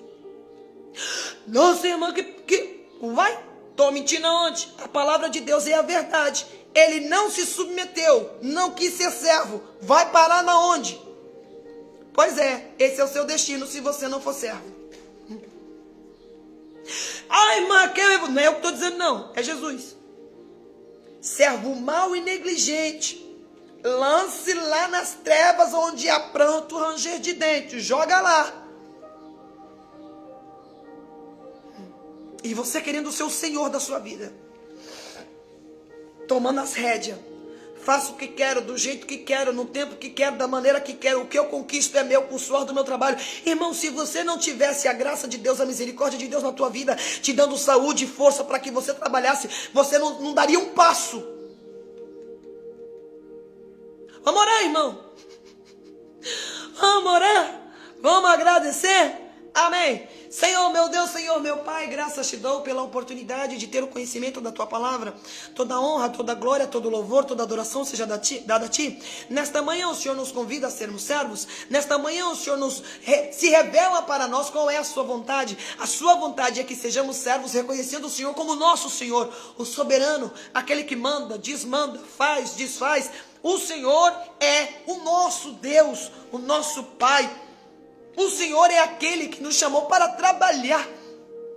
Nossa, irmã, que vai? Estou mentindo aonde? A palavra de Deus é a verdade. Ele não se submeteu, não quis ser servo. Vai parar na onde? Pois é, esse é o seu destino se você não for servo. Ai, irmã, não é eu que estou dizendo, não. É Jesus. Servo mau e negligente, lance lá nas trevas onde há pranto, ranger de dentes. Joga lá. E você querendo ser o Senhor da sua vida, tomando as rédeas. Faço o que quero, do jeito que quero, no tempo que quero, da maneira que quero. O que eu conquisto é meu, com o suor do meu trabalho. Irmão, se você não tivesse a graça de Deus, a misericórdia de Deus na tua vida, te dando saúde e força para que você trabalhasse, você não daria um passo. Vamos orar, irmão. Vamos orar. Vamos agradecer. Amém. Senhor, meu Deus, Senhor, meu Pai, graças te dou pela oportunidade de ter o conhecimento da Tua palavra. Toda honra, toda glória, todo louvor, toda adoração seja dada a Ti. Nesta manhã o Senhor nos convida a sermos servos. Nesta manhã o Senhor se revela para nós qual é a Sua vontade. A Sua vontade é que sejamos servos, reconhecendo o Senhor como nosso Senhor, o soberano, aquele que manda, desmanda, faz, desfaz. O Senhor é o nosso Deus, o nosso Pai. O Senhor é aquele que nos chamou para trabalhar.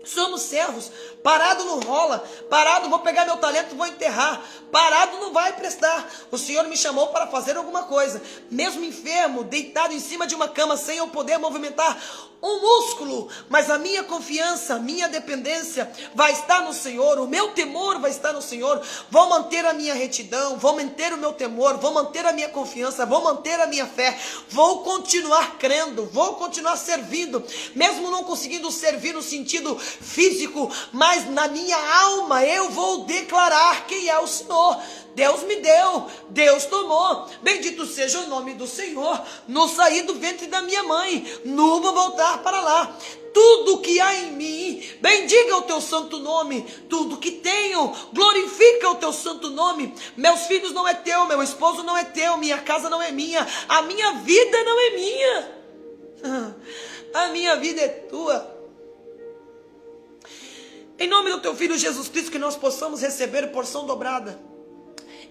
Somos servos. Parado não rola. Parado, vou pegar meu talento e vou enterrar. Parado não vai prestar. O Senhor me chamou para fazer alguma coisa. Mesmo enfermo, deitado em cima de uma cama, sem eu poder movimentar um músculo, mas a minha confiança, a minha dependência vai estar no Senhor, o meu temor vai estar no Senhor. Vou manter a minha retidão, vou manter o meu temor, vou manter a minha confiança, vou manter a minha fé, vou continuar crendo, vou continuar servindo, mesmo não conseguindo servir no sentido físico, mas na minha alma eu vou declarar quem é o Senhor. Deus me deu, Deus tomou, bendito seja o nome do Senhor. No sair do ventre da minha mãe, nu vou voltar para lá. Tudo que há em mim, bendiga o teu santo nome. Tudo que tenho, glorifica o teu santo nome. Meus filhos não é teu, meu esposo não é teu, minha casa não é minha, a minha vida não é minha, a minha vida é tua. Em nome do teu Filho Jesus Cristo, que nós possamos receber porção dobrada.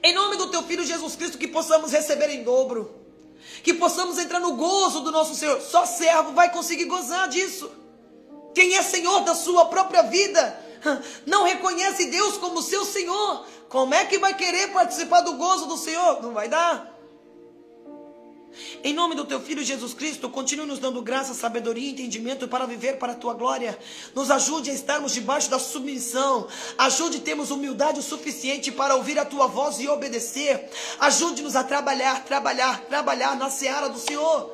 Em nome do teu Filho Jesus Cristo, que possamos receber em dobro. Que possamos entrar no gozo do nosso Senhor. Só servo vai conseguir gozar disso. Quem é Senhor da sua própria vida, não reconhece Deus como seu Senhor. Como é que vai querer participar do gozo do Senhor? Não vai dar. Em nome do teu Filho Jesus Cristo, continue nos dando graça, sabedoria e entendimento para viver para a tua glória. Nos ajude a estarmos debaixo da submissão. Ajude a termos humildade o suficiente para ouvir a tua voz e obedecer. Ajude-nos a trabalhar na seara do Senhor.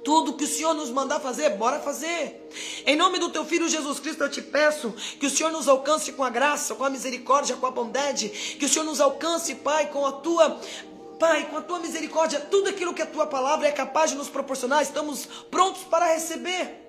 Tudo que o Senhor nos mandar fazer, bora fazer. Em nome do teu Filho Jesus Cristo, eu te peço que o Senhor nos alcance com a graça, com a misericórdia, com a bondade. Que o Senhor nos alcance, Pai, com a tua misericórdia, tudo aquilo que a tua palavra é capaz de nos proporcionar, estamos prontos para receber.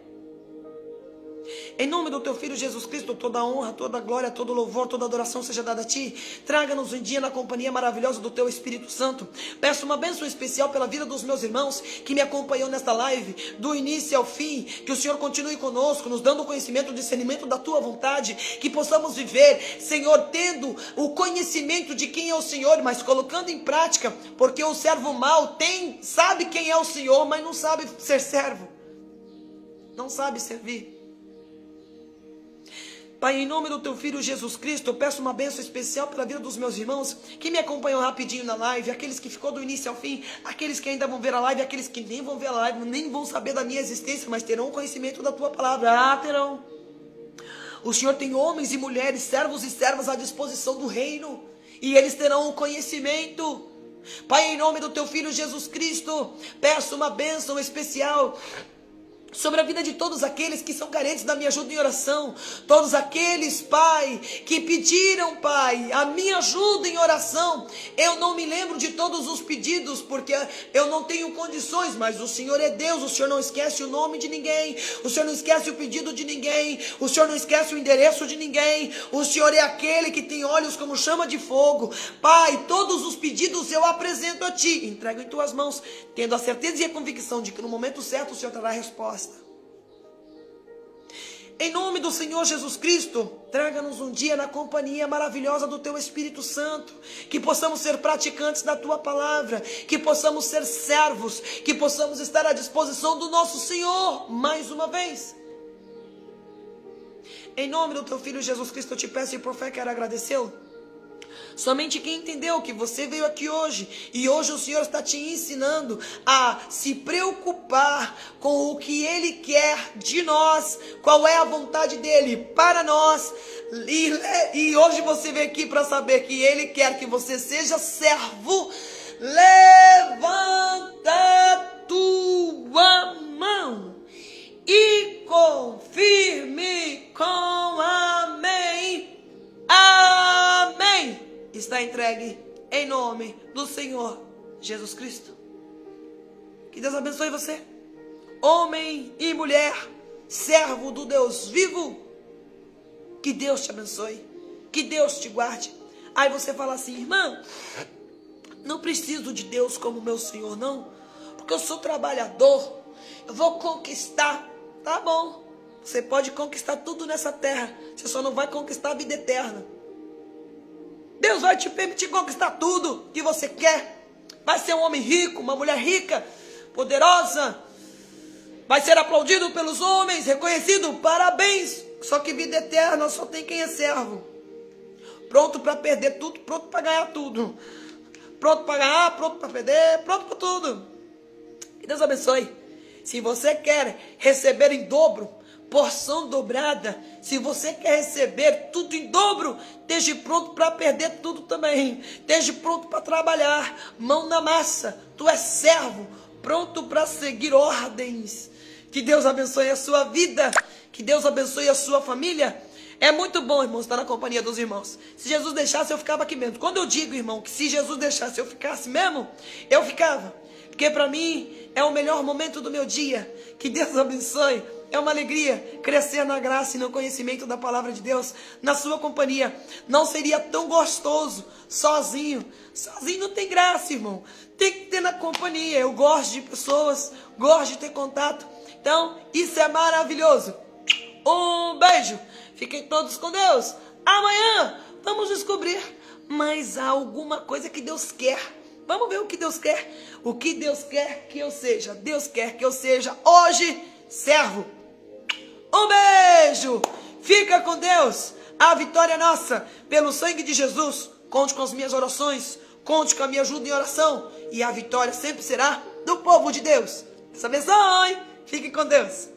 Em nome do teu Filho Jesus Cristo, toda honra, toda glória, todo louvor, toda adoração seja dada a ti. Traga-nos um dia na companhia maravilhosa do teu Espírito Santo. Peço uma bênção especial pela vida dos meus irmãos que me acompanhou nesta live, do início ao fim. Que o Senhor continue conosco, nos dando o conhecimento, o discernimento da tua vontade. Que possamos viver, Senhor, tendo o conhecimento de quem é o Senhor, mas colocando em prática, porque o servo mau sabe quem é o Senhor, mas não sabe ser servo, não sabe servir. Pai, em nome do teu Filho Jesus Cristo, eu peço uma bênção especial pela vida dos meus irmãos que me acompanham rapidinho na live, aqueles que ficou do início ao fim, aqueles que ainda vão ver a live, aqueles que nem vão ver a live, nem vão saber da minha existência, mas terão conhecimento da tua palavra. Terão. O Senhor tem homens e mulheres, servos e servas à disposição do reino, e eles terão o conhecimento. Pai, em nome do teu Filho Jesus Cristo, peço uma bênção especial sobre a vida de todos aqueles que são carentes da minha ajuda em oração. Todos aqueles, Pai, que pediram, Pai, a minha ajuda em oração. Eu não me lembro de todos os pedidos, porque eu não tenho condições, mas o Senhor é Deus. O Senhor não esquece o nome de ninguém, o Senhor não esquece o pedido de ninguém, o Senhor não esquece o endereço de ninguém. O Senhor é aquele que tem olhos como chama de fogo. Pai, todos os pedidos eu apresento a Ti, entrego em Tuas mãos, tendo a certeza e a convicção de que no momento certo o Senhor trará a resposta. Em nome do Senhor Jesus Cristo, traga-nos um dia na companhia maravilhosa do Teu Espírito Santo, que possamos ser praticantes da Tua palavra, que possamos ser servos, que possamos estar à disposição do nosso Senhor, mais uma vez. Em nome do Teu Filho Jesus Cristo, eu te peço e por fé quero agradecê-lo. Somente quem entendeu que você veio aqui hoje, e hoje o Senhor está te ensinando a se preocupar com o que Ele quer de nós, qual é a vontade dEle para nós, e hoje você veio aqui para saber que Ele quer que você seja servo. Levanta a tua mão e confirme com amém. Amém. Está entregue em nome do Senhor Jesus Cristo. Que Deus abençoe você, homem e mulher, servo do Deus vivo. Que Deus te abençoe, que Deus te guarde. Aí você fala assim: irmã, não preciso de Deus como meu Senhor, não, porque eu sou trabalhador, eu vou conquistar. Tá bom, você pode conquistar tudo nessa terra, você só não vai conquistar a vida eterna. Deus vai te permitir conquistar tudo que você quer. Vai ser um homem rico, uma mulher rica, poderosa. Vai ser aplaudido pelos homens, reconhecido, parabéns. Só que vida eterna só tem quem é servo. Pronto para perder tudo, pronto para ganhar tudo. Pronto para ganhar, pronto para perder, pronto para tudo. Que Deus abençoe. Se você quer receber em dobro, porção dobrada, se você quer receber tudo em dobro, esteja pronto para perder tudo também. Esteja pronto para trabalhar, mão na massa. Tu és servo, pronto para seguir ordens. Que Deus abençoe a sua vida, que Deus abençoe a sua família. É muito bom, irmão, estar na companhia dos irmãos. Se Jesus deixasse, eu ficava aqui mesmo. Quando eu digo, irmão, que se Jesus deixasse eu ficasse mesmo, eu ficava. Porque para mim é o melhor momento do meu dia. Que Deus abençoe. É uma alegria crescer na graça e no conhecimento da palavra de Deus na sua companhia. Não seria tão gostoso sozinho. Sozinho não tem graça, irmão. Tem que ter na companhia. Eu gosto de pessoas, gosto de ter contato. Então, isso é maravilhoso. Um beijo. Fiquem todos com Deus. Amanhã vamos descobrir mais alguma coisa que Deus quer. Vamos ver o que Deus quer. O que Deus quer que eu seja. Deus quer que eu seja hoje servo. Um beijo. Fica com Deus. A vitória é nossa. Pelo sangue de Jesus. Conte com as minhas orações. Conte com a minha ajuda em oração. E a vitória sempre será do povo de Deus. Deus abençoe. Fique com Deus.